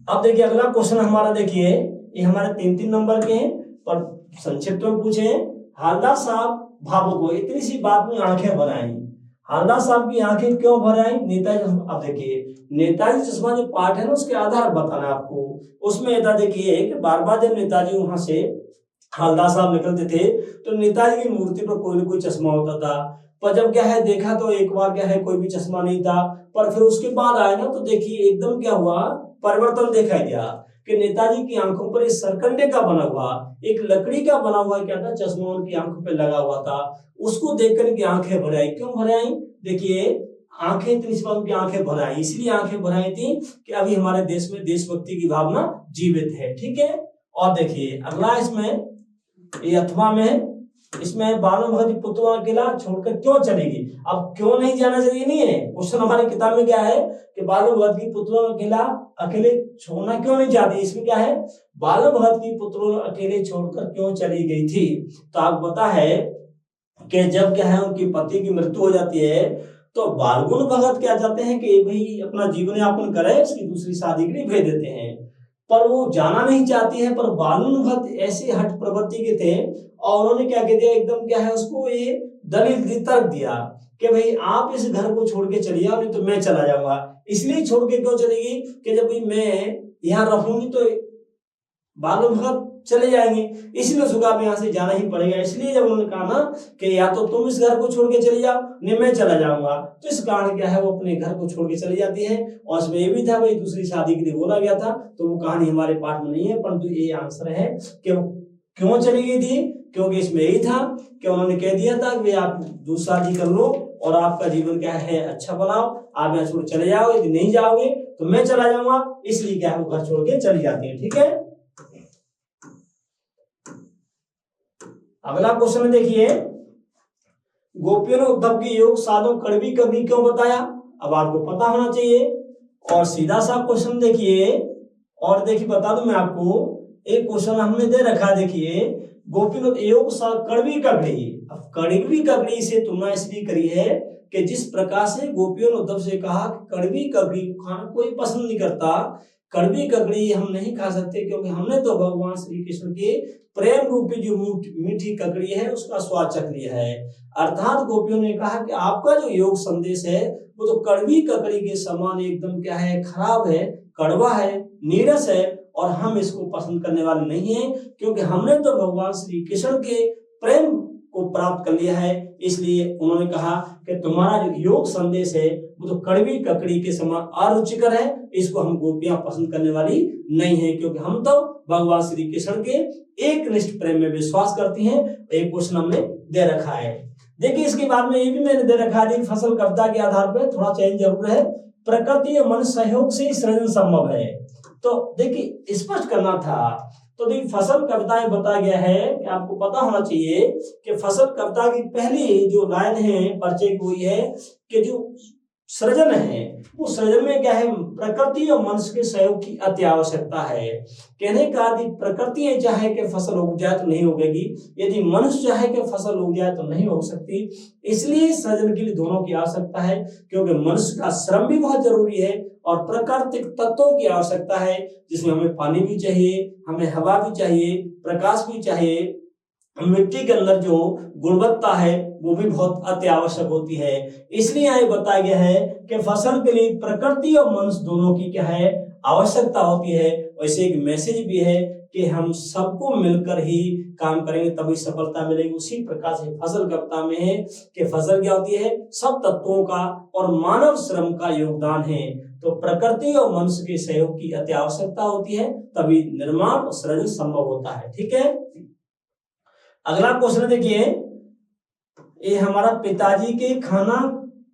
अब देखिए अगला क्वेश्चन हमारा, देखिए ये हमारे 3-3 नंबर के हैं और संक्षिप्त में पूछे। हालदार साहब भावुक हो, इतनी सी बात में आंखें भर आई। हालदार साहब की आंखें क्यों भर आई, नेताजी। अब देखिए नेताजी चश्मा जो पाठ है ना उसके आधार बताना आपको। उसमें ऐसा देखिए कि बार बार जब नेताजी वहां से हालदार साहब निकलते थे तो नेताजी की मूर्ति पर कोई ना कोई चश्मा होता था। पर जब क्या है देखा तो एक बार क्या है कोई भी चश्मा नहीं था, पर फिर उसके बाद आया ना तो देखिए एकदम क्या हुआ परिवर्तन देखा गया कि नेताजी की आंखों पर एक सरकंडे का बना हुआ एक लकड़ी का बना हुआ क्या था चश्मा उनकी आंखों पे लगा हुआ था। उसको देखकर इनकी आंखें भर आई। क्यों भर आई, देखिए आंखें इतनी उनकी आंखें भर आई, इसलिए आंखें भर आई थी कि अभी हमारे देश में देशभक्ति की भावना जीवित है। ठीक है, और देखिए अगला इसमें ये अथवा में इसमें बालो भगत की पुत्र अकेला छोड़कर क्यों चलेगी। अब क्यों नहीं जाना चाहिए नहीं है, क्वेश्चन हमारी किताब में क्या है कि बालो भगत की पुत्रों अकेला अकेले छोड़ना क्यों नहीं चाहती। इसमें क्या है बालो भगत की पुत्रों अकेले छोड़कर क्यों चली गई थी। तो आपको पता है कि जब क्या है उनकी पति की मृत्यु हो जाती है तो बालगुण भगत क्या चाहते हैं कि भाई अपना जीवन यापन करे, उसकी दूसरी शादी के लिए भेज देते हैं, पर वो जाना नहीं चाहती है। पर बालगुण भगत ऐसे हठ प्रवृत्ति के थे और उन्होंने क्या कह दिया एकदम क्या है उसको ये दलित तर्क दिया कि भाई आप इस घर को छोड़ के चली जाओ, नहीं तो मैं चला जाऊंगा। इसलिए छोड़ के क्यों चलेगी कि जब भाई मैं यहाँ रहूंगी तो बालों भगत चले जाएंगे, इसलिए उसको अब यहाँ से जाना ही पड़ेगा। इसलिए जब उन्होंने कहा ना कि या तो तुम इस घर को छोड़ के चली जाओ, नहीं मैं चला जाऊंगा, तो इस कारण क्या है वो अपने घर को छोड़ के चली जाती है। और इसमें ये भी था भाई दूसरी शादी के लिए बोला गया था, तो वो कहानी हमारे पाठ में नहीं है, परंतु ये आंसर है कि वो क्यों चली गई थी, क्योंकि इसमें यही था कि उन्होंने कह दिया था कि आप दूसरी शादी कर लो और आपका जीवन क्या है अच्छा बनाओ, आप यहाँ छोड़ चले जाओ, यदि नहीं जाओगे तो मैं चला जाऊंगा, इसलिए क्या है वो घर छोड़ के चली जाती है। ठीक है, अगला क्वेश्चन देखिए, गोपियों ने उद्धव के योग साधो कड़वी कभी क्यों बताया? अब आपको पता होना चाहिए। और सीधा सा क्वेश्चन देखिए, और देखिए बता दूं मैं आपको, एक क्वेश्चन हमने दे रखा है, देखिए गोपियों ने योग कड़वी ककड़ी। अब कड़वी ककड़ी से तुलना इसलिए करी है कि जिस प्रकार से गोपियों ने उद्धव से कहा कि कड़वी ककड़ी खाना कोई पसंद नहीं करता, कड़वी ककड़ी हम नहीं खा सकते, क्योंकि हमने तो भगवान श्री कृष्ण के प्रेम रूपी जो मीठी ककड़ी है उसका स्वाद चख लिया है। अर्थात गोपियों ने कहा कि आपका जो योग संदेश है वो तो कड़वी ककड़ी के समान एकदम क्या है, खराब है, कड़वा है, नीरस है, और हम इसको पसंद करने वाले नहीं हैं, क्योंकि हमने तो भगवान श्री कृष्ण के प्रेम को प्राप्त कर लिया है। इसलिए उन्होंने कहा कि तुम्हारा जो योग संदेश है वो तो कड़वी ककड़ी के समान अरुचिकर है, इसको हम गोपियां पसंद करने वाली नहीं है, क्योंकि हम तो भगवान श्री कृष्ण के एक निष्ठ प्रेम में विश्वास करती हैं। एक क्वेश्चन हमने दे रखा है। देखिए इसके बाद में ये भी मैंने दे रखा है, फसल कविता के आधार पर थोड़ा चेंज जरूर है। प्रकृति और मन सहयोग से सृजन संभव है, तो देखिए स्पष्ट करना था। तो देखिए फसल कविता में बताया गया है कि आपको पता होना चाहिए कि फसल कविता की पहली जो लाइन है परिचय की हुई है कि जो सृजन है वो सृजन में क्या है, प्रकृति और मनुष्य के सहयोग की अति आवश्यकता है। कहने का यदि प्रकृति चाहे कि फसल उग जाए तो नहीं उगेगी, यदि मनुष्य चाहे कि फसल उग जाए तो नहीं हो सकती। इसलिए सृजन के लिए दोनों की आवश्यकता है, क्योंकि मनुष्य का श्रम भी बहुत जरूरी है और प्राकृतिक तत्वों की आवश्यकता है, जिसमें हमें पानी भी चाहिए, हमें हवा भी चाहिए, प्रकाश भी चाहिए, मिट्टी के अंदर जो गुणवत्ता है वो भी बहुत अति आवश्यक होती है। इसलिए यहाँ बताया गया है कि फसल के लिए प्रकृति और मनुष्य दोनों की क्या है, आवश्यकता होती है। वैसे एक मैसेज भी है कि हम सबको मिलकर ही काम करेंगे तभी सफलता मिलेगी। उसी प्रकार से फसल कविता में है कि फसल क्या होती है, सब तत्वों का और मानव श्रम का योगदान है। तो प्रकृति और मनुष्य के सहयोग की अति आवश्यकता होती है, तभी निर्माण और सृजन संभव होता है। ठीक है, अगला क्वेश्चन देखिए, ये हमारा पिताजी के खाना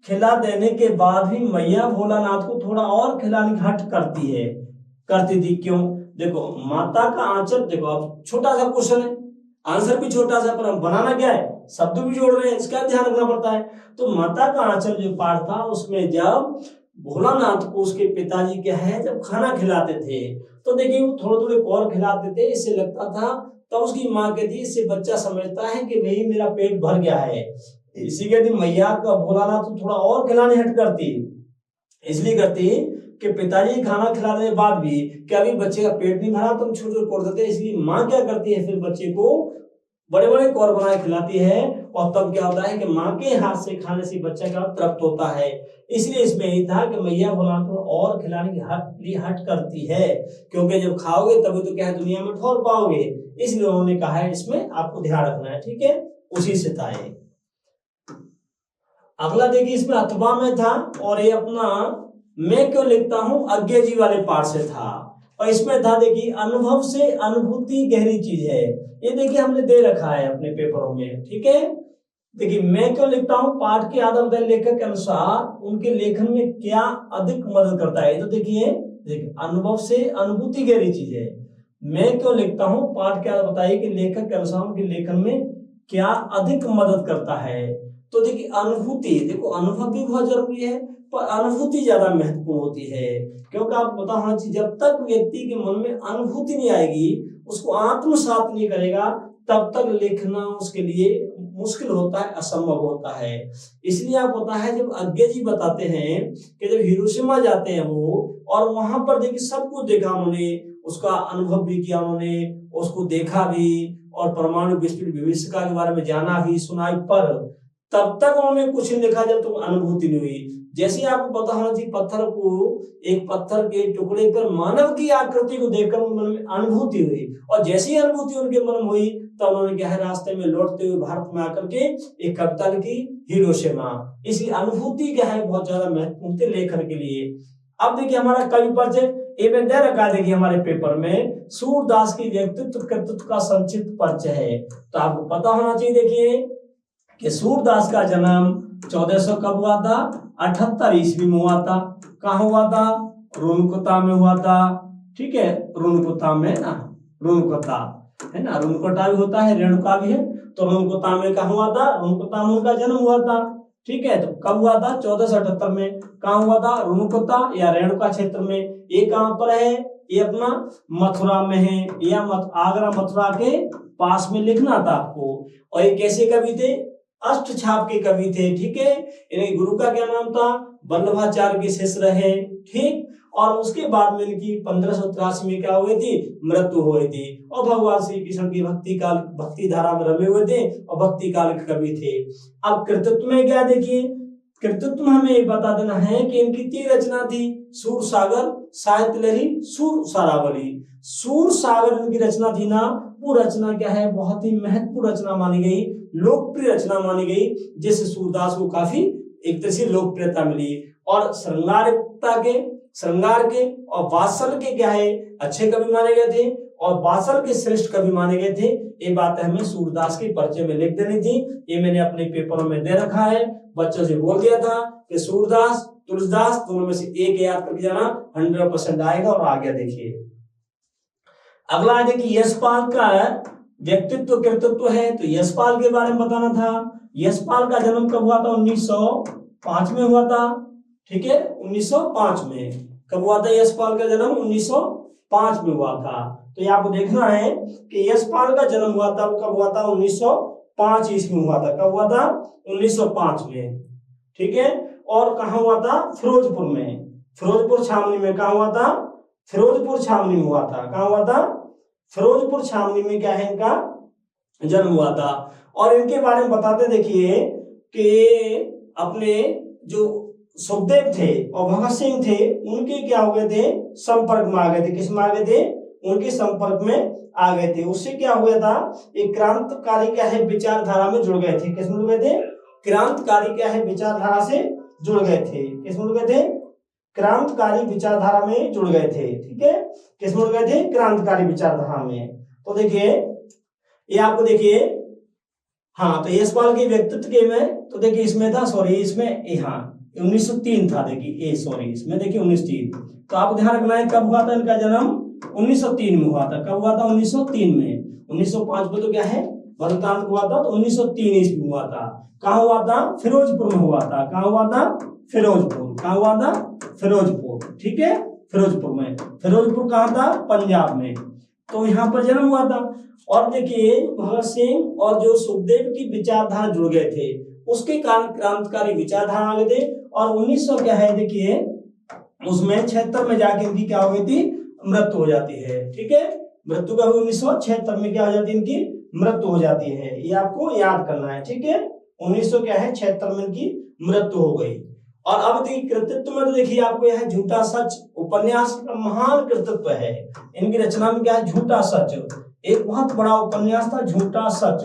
खिला देने के बाद भी मैया भोलानाथ को थोड़ा और खिलाने की हट करती थी, क्यों? देखो माता का आंचल, देखो अब छोटा सा क्वेश्चन है, आंसर भी छोटा सा, पर हम बनाना क्या है, शब्द भी जोड़ रहे हैं, इसका ध्यान रखना पड़ता है। तो माता का आंचल जो पाठ था उसमें जब भोलानाथ को उसके पिताजी क्या है जब खाना खिलाते थे, तो देखिए वो थोड़े थोड़े और खिलाते थे, इससे लगता था, तो उसकी माँ कहती इससे बच्चा समझता है कि भाई मेरा पेट भर गया है। इसी कहती मैया का भोलानाथ तो थोड़ा और खिलाने हट करती, इसलिए करती कि पिताजी खाना खिलाने के बाद भी क्या अभी बच्चे का पेट नहीं भरा, तुम छोटे कोर देते, इसलिए माँ क्या करती है फिर बच्चे को बड़े बड़े कोर बना के खिलाती है, और तब क्या होता है कि माँ के हाथ से खाने से बच्चा का तृप्त होता है। इसलिए इसमें यही था कि मैया भोलानाथ को और खिलाने की हट करती है, क्योंकि जब खाओगे तभी तो क्या है दुनिया में ठोर पाओगे, इसलिए उन्होंने कहा है, इसमें आपको ध्यान रखना है। ठीक है, उसी से था ये। अगला देखिए इसमें अथवा में था, और ये अपना मैं क्यों लिखता हूं अज्ञे जी वाले पाठ से था, और इसमें था देखिए अनुभव से अनुभूति गहरी चीज है, ये देखिए हमने दे रखा है अपने पेपरों में। ठीक है, देखिए मैं क्यों लिखता हूं पाठ के आधार पर लेखक के अनुसार उनके लेखन में क्या अधिक मदद करता है। तो देखिए अनुभव से अनुभूति गहरी चीज है, मैं क्यों लिखता हूं पाठ के आधार बताइए कि लेखक के अनुसार उनके लेखन में क्या अधिक मदद करता है। तो देखिए अनुभूति, देखो अनुभव भी बहुत जरूरी है, पर अनुभूति ज्यादा महत्वपूर्ण होती है, क्योंकि आपको पता होना चाहिए जब तक व्यक्ति के मन में अनुभूति नहीं आएगी, उसको आत्मसात नहीं करेगा, तब तक लिखना उसके लिए मुश्किल होता है, असंभव होता है। इसलिए आप पता है जब अज्ञे जी बताते हैं कि जब हिरोशिमा जाते हैं वो, और वहां पर देखिए सब कुछ देखा उन्होंने, उसका अनुभव भी किया उन्होंने, उसको देखा भी, और परमाणु विस्फोट विभीषिका के बारे में जाना भी सुनाई, पर तब तक उन्होंने कुछ नहीं लिखा जब तक अनुभूति नहीं हुई। जैसे आपको पता होना चाहिए, पत्थर को, एक पत्थर के टुकड़े पर मानव की आकृति को देखकर मन में अनुभूति हुई, और जैसी अनुभूति उनके मन में हुई तो उन्होंने क्या है, रास्ते में लौटते हुए भारत में आकर के एक कविता लिखी, हिरोशिमा। इसी अनुभूति क्या है बहुत ज्यादा महत्वपूर्ण थे लेखन के लिए। अब देखिए हमारा कवि परिचय ये में दे रखा है, देखिए हमारे पेपर में सूरदास की व्यक्तित्व कृतित्व का संक्षिप्त परिचय है। तो आपको पता होना चाहिए देखिए कि सूरदास का जन्म 1400 कब हुआ था, 78 ईस्वी में हुआ था। कहाँ हुआ था, रुनकुता में हुआ था। ठीक है, रुनकुता में ना, रुनकुता है ना, रुनकुटा भी होता है, रेणुका भी है, तो रुनकुता में कहाँ हुआ था, रुनकुता में उनका जन्म हुआ था। ठीक है, तो कब हुआ था, 1478 में। कहाँ हुआ था, रुनकुता या रेणुका क्षेत्र में। ये कहाँ पर है, ये अपना मथुरा में है, या आगरा मथुरा के पास में लिखना था आपको। और ये कैसे कवि थे, अष्ट छाप के कवि थे। ठीक है, इनके गुरु का क्या नाम था, वल्लभाचार्य के शिष्य रहे। ठीक, और उसके बाद में इनकी 1583 में क्या हुई थी, मृत्यु हुई थी। और भगवान श्री कृष्ण की भक्ति धारा में रमे हुए थे और भक्ति काल के कवि थे। अब कृतित्व में क्या देखिए, कृतित्व में हमें बता देना है कि इनकी 3 रचना थी, सूर सागर, साहित्य लहरी, सूर सारावली। सूर सागर इनकी रचना थी ना, वो रचना क्या है, बहुत ही महत्वपूर्ण रचना मानी गई, लोकप्रिय रचना मानी गई, जिससे सूरदास को काफी एक तरह से लोकप्रियता मिली। और श्रृंगार के और वात्सल के क्या है, अच्छे कवि माने गए थे, और वात्सल के श्रेष्ठ कवि माने गए थे। ये बात हमें सूरदास के परिचय में लिख देनी थी। ये मैंने अपने पेपरों में दे रखा है, बच्चों से बोल दिया था कि सूरदास तुलसीदास दोनों में से एक याद करके जाना, 100% आएगा। और आगे देखिए अगला है, देखिए यशपाल का व्यक्तित्व कृतित्व है, तो यशपाल के बारे में बताना था। यशपाल का जन्म कब हुआ था, 1905 में हुआ था। ठीक है, 1905 में कब हुआ था यशपाल का जन्म, 1905 में हुआ था। तो ये आपको देखना है कि यशपाल का जन्म हुआ था, कब हुआ था, 1905 ईस्वी में हुआ था। कब हुआ था, 1905 में। ठीक है, और कहाँ हुआ था, फिरोजपुर में, फिरोजपुर छावनी में। कहाँ हुआ था, फिरोजपुर छावनी में हुआ था। कहाँ हुआ था, फिरोजपुर छावनी में क्या है, इनका जन्म हुआ था। और इनके बारे में बताते देखिए कि अपने जो सुखदेव थे और भगत सिंह थे, उनके क्या हो गए थे, संपर्क में आ गए थे। किस में आ गए थे, उनके संपर्क में आ गए थे। उससे क्या हुआ था, एक क्रांतिकारी क्या है, विचारधारा में जुड़ गए थे। किस में जुड़ गए थे, क्रांतिकारी क्या है, विचारधारा से जुड़ गए थे। किस में जुड़ गए थे, क्रांतिकारी विचारधारा में जुड़ गए थे। ठीक है, किस में जुड़ गए थे, क्रांतिकारी विचारधारा में। तो देखिए ये आपको देखिए, हाँ, तो यशपाल के व्यक्तित्व के में, तो देखिए इसमें था, सॉरी इसमें, हाँ 1903 था, देखिए सॉरी इसमें देखिए 1903। तो आपको ध्यान रखना है कब हुआ था इनका जन्म, 1903 में हुआ था। कब हुआ था, 1903 में। 1905 में तो क्या है, गणतंत्र हुआ था, तो 1903 ईस्वी में हुआ था। कहाँ हुआ था, फिरोजपुर में हुआ था। कहाँ हुआ था, फिरोजपुर। कहाँ हुआ था, फिरोजपुर। ठीक है, फिरोजपुर में। फिरोजपुर कहाँ था, पंजाब में। तो यहाँ पर जन्म हुआ था। और देखिए भगत सिंह और जो सुखदेव की विचारधारा जुड़ गए थे, उसके कारण क्रांतिकारी विचारधारा आ गए थे। और 1900 क्या है, देखिए उसमें 76 में जाके इनकी क्या हो गई थी, मृत्यु हो जाती है। ठीक है, मृत्यु का 1976 में क्या हो जाती है, इनकी मृत्यु हो जाती है। ये आपको याद करना है। ठीक है, 1900 क्या है, 76 में इनकी मृत्यु हो गई। और अब देखिए कृतित्व में तो देखिए आपको यह झूठा सच उपन्यास का महान कृतित्व है। इनकी रचना में क्या है, झूठा सच, एक बहुत बड़ा उपन्यास था, झूठा सच।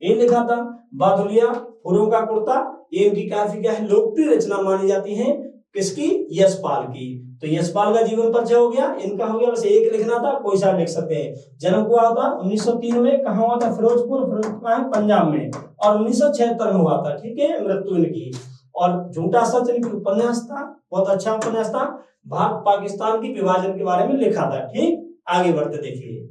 ये लिखा था बादुलिया फूलों का कुर्ता। ये इनकी काफी क्या है, लोकप्रिय रचना मानी जाती है। किसकी, यशपाल की। तो यशपाल का जीवन परिचय हो गया, इनका हो गया, बस एक लिखना था, कोई सा लिख सकते हैं। जन्म हुआ था 1903 में। कहाँ हुआ था, फिरोजपुर, पंजाब में। और 1976 में हुआ था। ठीक है, मृत्यु इनकी। और झूठा सच इनकी उपन्यास था, बहुत अच्छा उपन्यास था, भारत पाकिस्तान की विभाजन के बारे में लिखा था। ठीक, आगे बढ़ते देखिए।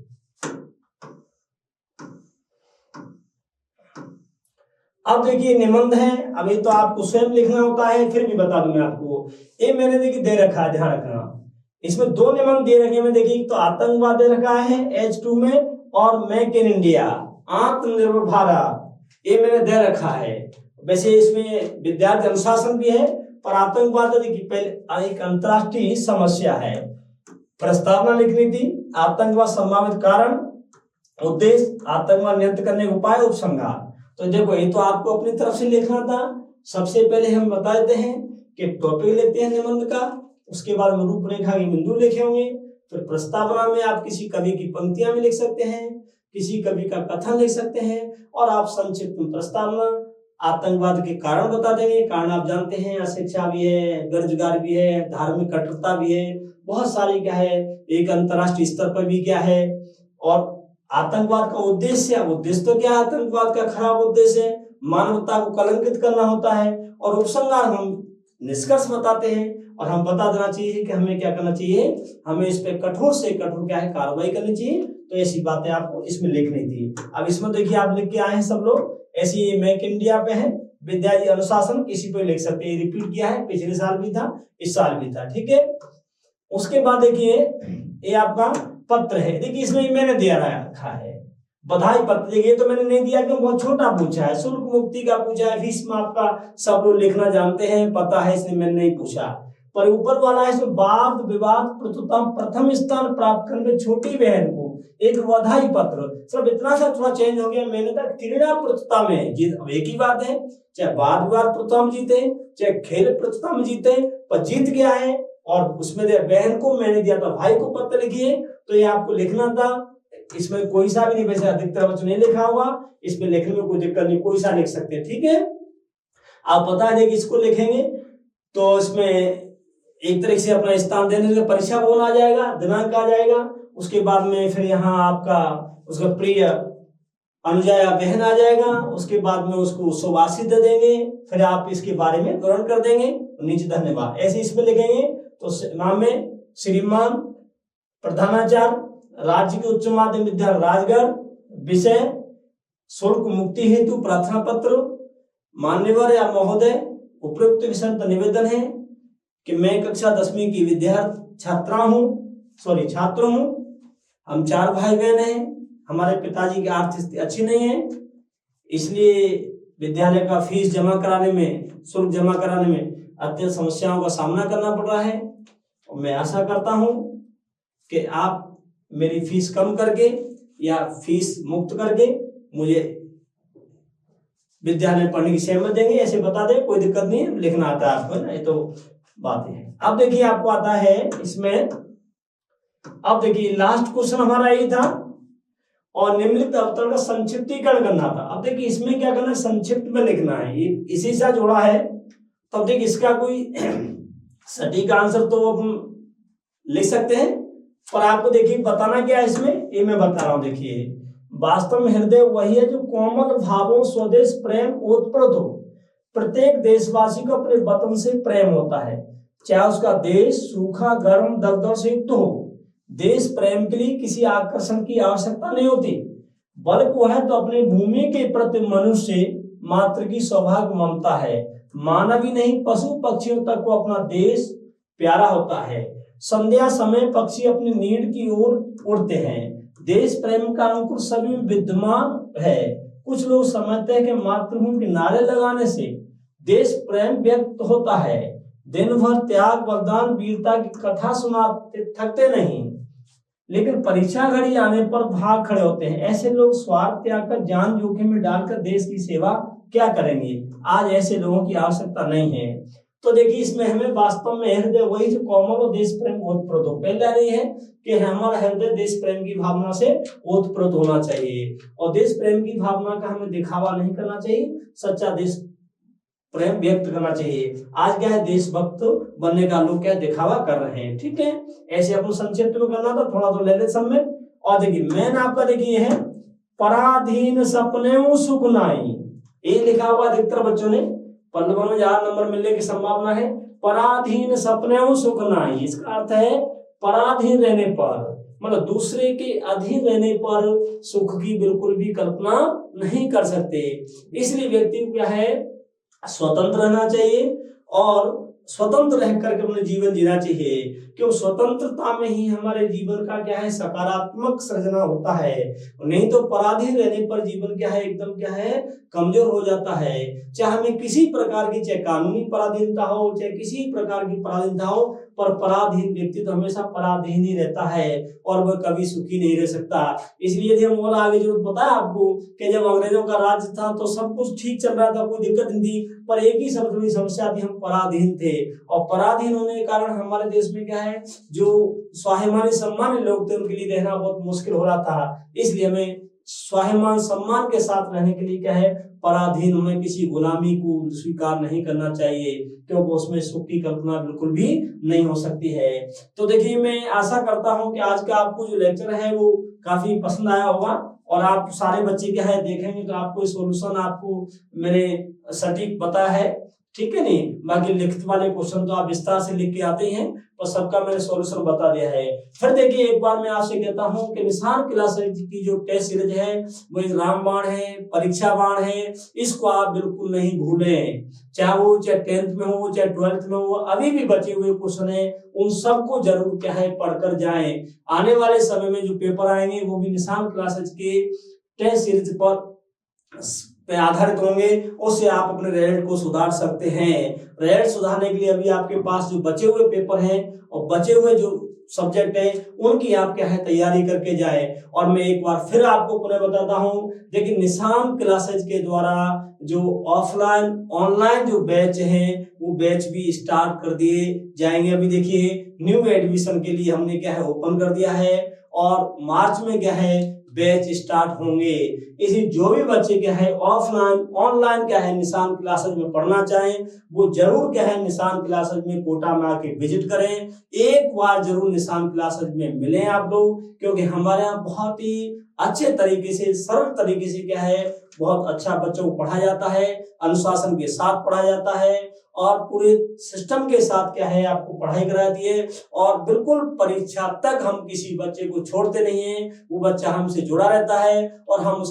अब देखिए निबंध है, अभी तो आपको स्वयं लिखना होता है, फिर भी बता दूं मैं आपको। ये मैंने देखिए दे रखा है, ध्यान रखना। इसमें 2 निबंध दे रखे हैं, देखिए तो आतंकवाद दे रखा है H2 में, और मेक इन इंडिया, आत्मनिर्भर भारत, ये मैंने दे रखा है। वैसे इसमें विद्यार्थी अनुशासन भी है, पर आतंकवाद देखिए पहले एक अंतरराष्ट्रीय समस्या है। प्रस्तावना लिखनी थी, आतंकवाद संभावित कारण, उद्देश्य, आतंकवाद नियंत्रित करने के उपाय, उपसंहार। तो देखो ये तो आपको अपनी तरफ से लिखना था। सबसे पहले हम बता देते हैं कि टॉपिक लिखते हैं निबंध का, उसके बाद में रूपरेखा के बिंदु लिखे होंगे, फिर प्रस्तावना में आप किसी कवि की पंक्तियां भी लिख सकते हैं, किसी कवि का कथन लिख सकते हैं, और आप संक्षिप्त में प्रस्तावना, आतंकवाद के कारण बता देंगे। कारण आप जानते हैं, अशिक्षा भी है, बेरोजगार भी है, धार्मिक कट्टरता भी है, बहुत सारी क्या है, एक अंतरराष्ट्रीय स्तर पर भी क्या है। और आतंकवाद का उद्देश्य तो क्या है, आतंकवाद का खराब उद्देश्य है, मानवता को कलंकित करना होता है। और उपसंहार हम निष्कर्ष बताते हैं, और हम बता देना चाहिए कि हमें क्या करना चाहिए, हमें इस पे कठोर से कठोर क्या है कार्रवाई करनी चाहिए। तो ऐसी बातें आपको इसमें लिखनी थी। अब इसमें देखिए आप लिख के आए हैं सब लोग, ऐसी मेक इंडिया पे है, विद्यार्थी अनुशासन किसी पे लिख सकते हैं, रिपीट किया है, पिछले साल भी था, इस साल भी था, ठीक है। उसके बाद देखिए ये आपका पत्र है, देखिए इसमें मैंने दिया रखा है बधाई पत्र। देखिए तो मैंने नहीं दिया क्यों, बहुत छोटा पूछा है, शुल्क मुक्ति का पूछा है, फीस में आपका सब लोग लिखना जानते हैं, पता है, इसलिए मैंने नहीं पूछा। पर ऊपर वाला है इसमें वाद विवाद प्रथम स्थान प्राप्त करने छोटी बहन को एक बधाई पत्र, सब इतना सा थोड़ा चेंज हो गया। मैंने तक क्रीड़ा प्रतियोगिता में जीत, अब एक ही बात है, चाहे वाद विवाद प्रतियोगिता में जीते, चाहे खेल प्रतियोगिता में जीते, पर जीत गया है। और उसमें बहन को मैंने दिया था भाई को पत्र लिखिए, तो ये आपको लिखना था। इसमें कोई सा भी नहीं, वैसे अधिकतर बच्चों नहीं लिखा हुआ, इसमें लिखने में कोई दिक्कत नहीं, कोई सा लिख सकते हैं, ठीक है। आप बता दें कि इसको लिखेंगे तो इसमें एक तरह से अपना स्थान देने से परीक्षा बोल आ जाएगा, दिनांक आ जाएगा, उसके बाद में फिर यहाँ आपका उसका प्रिय अनुजाया बहन आ जाएगा, उसके बाद में उसको शुभाशीष दे देंगे, फिर आप इसके बारे में विवरण कर देंगे, नीचे धन्यवाद ऐसे इसमें लिखेंगे। तो नाम में श्रीमान प्रधानाचार्य राज्य के उच्च माध्यमिक विद्यालय राजगढ़, विषय शुल्क मुक्ति हेतु प्रार्थना पत्र, मान्यवर या महोदय उपयुक्त विषय निवेदन है कि मैं कक्षा 10वीं की छात्र हूँ, हम 4 भाई बहन हैं, हमारे पिताजी की आर्थिक स्थिति अच्छी नहीं है, इसलिए विद्यालय का फीस जमा कराने में, शुल्क जमा कराने में अत्यंत समस्याओं का सामना करना पड़ रहा है। और मैं आशा करता हूं कि आप मेरी फीस कम करके या फीस मुक्त करके मुझे विद्यालय में पढ़ने की सहमति देंगे, ऐसे बता दें, कोई दिक्कत नहीं है, लिखना आता है आपको ना, ये तो बात है। अब देखिए आपको आता है इसमें, अब देखिए लास्ट क्वेश्चन हमारा यही था, और निम्नलिखित अवतरण का संक्षिप्तीकरण करना था। अब देखिए इसमें क्या करना है, संक्षिप्त में लिखना है, ये इसी से जोड़ा है। तो अब देखिए इसका कोई सटीक आंसर तो हम लिख सकते हैं, पर आपको देखिए बताना क्या है इसमें, ये मैं बता रहा हूं। देखिए वास्तव में हृदय वही है जो कोमल भावों स्वदेश प्रेम ओतप्रोत हो। प्रत्येक देशवासी को अपने वतन से प्रेम होता है, चाहे उसका देश सूखा गर्म दलदल से युक्त हो। देश प्रेम के लिए किसी आकर्षण की आवश्यकता नहीं होती, बल्कि वह तो अपनी भूमि के प्रति मनुष्य मात्र की सौभाग्य ममता है। मानव ही नहीं पशु पक्षियों तक को अपना देश प्यारा होता है। संध्या समय पक्षी अपनी नीड की ओर उड़ते हैं। देश प्रेम का अंकुर सभी में विद्यमान है। कुछ लोग समझते हैं कि मातृभूमि के नारे लगाने से देश प्रेम व्यक्त होता है। दिन भर त्याग बलिदान वीरता की कथा सुनाते थकते नहीं, लेकिन परीक्षा घड़ी आने पर भाग खड़े होते हैं। ऐसे लोग स्वार्थ त्याग कर जान जोखिम में डालकर देश की सेवा क्या करेंगे? आज ऐसे लोगों की आवश्यकता नहीं है। तो देखिए इसमें हमें वास्तव में हृदय वही जो कोमल और देश प्रेम ओतप्रोत हो। पहला नहीं है कि हमारा हृदय देश प्रेम की भावना से ओतप्रोत होना चाहिए, और देश प्रेम की भावना का हमें दिखावा नहीं करना चाहिए, सच्चा देश प्रेम व्यक्त करना चाहिए। आज क्या है, देशभक्त बनने का लोग क्या दिखावा कर रहे हैं, ठीक है। ऐसे अपन संक्षिप्त में करना था, थोड़ा तो ले ले सब में। और देखिए मैन आपका देखिए है पराधीन सपने सुख नाई, ये लिखा हुआ अधिकतर बच्चों ने पल्लवों में 4 नंबर मिलने की संभावना है। पराधीन सपने सुख नाई, इसका अर्थ है पराधीन रहने पर, मतलब दूसरे के अधीन रहने पर सुख की बिल्कुल भी कल्पना नहीं कर सकते। इसलिए व्यक्ति को क्या है, स्वतंत्र रहना चाहिए और स्वतंत्र रह करके अपने जीवन जीना चाहिए, क्योंकि स्वतंत्रता में ही हमारे जीवन का क्या है, सकारात्मक सृजना होता है। नहीं तो पराधीन रहने पर जीवन क्या है, एकदम क्या है, कमजोर हो जाता है। चाहे हमें किसी प्रकार की, चाहे कानूनी पराधीनता हो, चाहे किसी प्रकार की पराधीनता हो, पर पराधीन व्यक्ति तो हमेशा पराधीन ही रहता है और वह कभी सुखी नहीं रह सकता। इसलिए यदि हम और आगे जरूरत बताया आपको कि जब अंग्रेजों का राज था तो सब कुछ ठीक चल रहा था, कोई दिक्कत नहीं थी, पर एक ही सबसे बड़ी समस्या थी, हम पराधीन थे। और पराधीन होने के कारण हमारे देश में क्या है, जो स्वाभिमानी सम्मानी लोग थे उनके लिए रहना बहुत मुश्किल हो रहा था। इसलिए हमें स्वाभिमान सम्मान के साथ रहने के लिए क्या है, पराधीन, हमें किसी गुलामी को स्वीकार नहीं करना चाहिए, क्योंकि उसमें सुख की कल्पना बिल्कुल भी नहीं हो सकती है। तो देखिए, मैं आशा करता हूं कि आज का आपको जो लेक्चर है वो काफी पसंद आया होगा और आप सारे बच्चे क्या है देखेंगे तो आपको सॉल्यूशन आपको मैंने सटीक बताया है, ठीक है नहीं। बाकी लिखित वाले क्वेश्चन तो आप विस्तार से लिख के आते हैं, तो सबका मैंने सॉल्यूशन बता दिया है। फिर देखिए, एक बार मैं आपसे कहता हूं कि निशान क्लासेज की जो टेस्ट सीरीज है वो एग्जाम बाण है, परीक्षा बाण है, इसको आप बिल्कुल नहीं भूलें। चाहे 10th में हो, चाहे 12th में हो, अभी भी बचे हुए क्वेश्चन है उन सबको जरूर क्या है पढ़कर जाएं। आने वाले समय में जो पेपर आएंगे वो भी निशान क्लासेज के टेस्ट सीरीज पर आधारित होंगे, उससे आप अपने रिजल्ट को सुधार सकते हैं। रिजल्ट सुधारने के लिए अभी आपके पास जो बचे हुए पेपर हैं और बचे हुए जो सब्जेक्ट हैं उनकी आप क्या है तैयारी करके जाए। और मैं एक बार फिर आपको पुनः बताता हूं, लेकिन निशान क्लासेज के द्वारा जो ऑफलाइन ऑनलाइन जो बैच हैं वो बैच भी स्टार्ट कर दिए जाएंगे। अभी देखिए, न्यू एडमिशन के लिए हमने क्या है ओपन कर दिया है और मार्च में क्या है बैच स्टार्ट होंगे। इसी जो भी बच्चे क्या है ऑफलाइन ऑनलाइन क्या है निशान क्लासेज में पढ़ना चाहें वो जरूर क्या है निशान क्लासेज में कोटा में आके विजिट करें। एक बार जरूर निशान क्लासेज में मिलें आप लोग, क्योंकि हमारे यहाँ बहुत ही अच्छे तरीके से सरल तरीके से क्या है बहुत अच्छा बच्चों को पढ़ाया जाता है, अनुशासन के साथ पढ़ाया जाता है और पूरे सिस्टम के साथ क्या है आपको पढ़ाई कराती है। और बिल्कुल परीक्षा तक हम किसी बच्चे को छोड़ते नहीं है, वो बच्चा हमसे जुड़ा रहता है और हम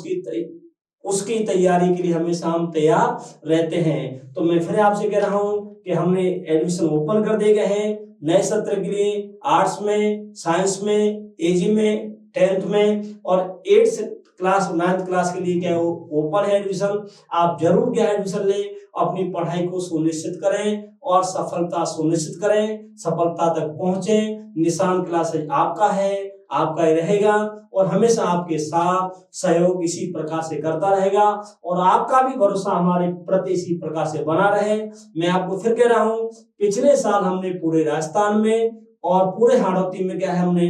उसकी तैयारी के लिए हमेशा हम तैयार रहते हैं। तो मैं फिर आपसे कह रहा हूं कि हमने एडमिशन ओपन कर दिए गए हैं नए सत्र के लिए, आर्ट्स में, साइंस में, एजी में, 10th में और 8th क्लास 9th क्लास के लिए क्या है ओपन है एडमिशन। आप जरूर क्या एडमिशन लें, अपनी पढ़ाई को सुनिश्चित करें और सफलता सुनिश्चित करें, सफलता तक पहुंचे। निशान क्लासेज आपका है, आपका ही रहेगा और हमेशा आपके साथ सहयोग इसी प्रकार से करता रहेगा और आपका भी भरोसा हमारे प्रति इसी प्रकार से बना रहे। मैं आपको फिर कह रहा हूं, पिछले साल हमने पूरे राजस्थान में और पूरे हाड़ौती में क्या है हमने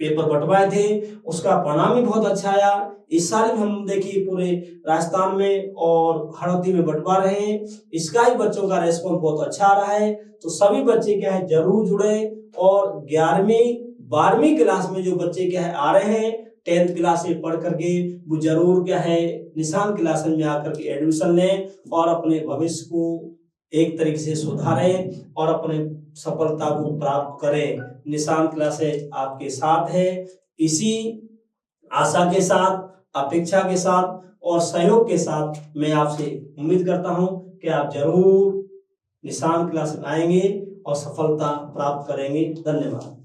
पेपर बंटवाए थे, उसका परिणाम भी बहुत अच्छा आया। इस साल भी हम देखिए पूरे राजस्थान में और हाड़ौती में बंटवा रहे हैं, इसका ही बच्चों का रेस्पॉन्स बहुत अच्छा आ रहा है। तो सभी बच्चे क्या है जरूर जुड़े और 11वीं 12वीं क्लास में जो बच्चे क्या है आ रहे हैं 10th क्लास से पढ़ करके वो जरूर क्या है निशान क्लास में आकर के एडमिशन लें और अपने भविष्य को एक तरीके से सुधारें और अपने सफलता को प्राप्त करें। निशान क्लासेज आपके साथ है। इसी आशा के साथ, अपेक्षा के साथ और सहयोग के साथ मैं आपसे उम्मीद करता हूं कि आप जरूर निशान क्लास आएंगे और सफलता प्राप्त करेंगे। धन्यवाद।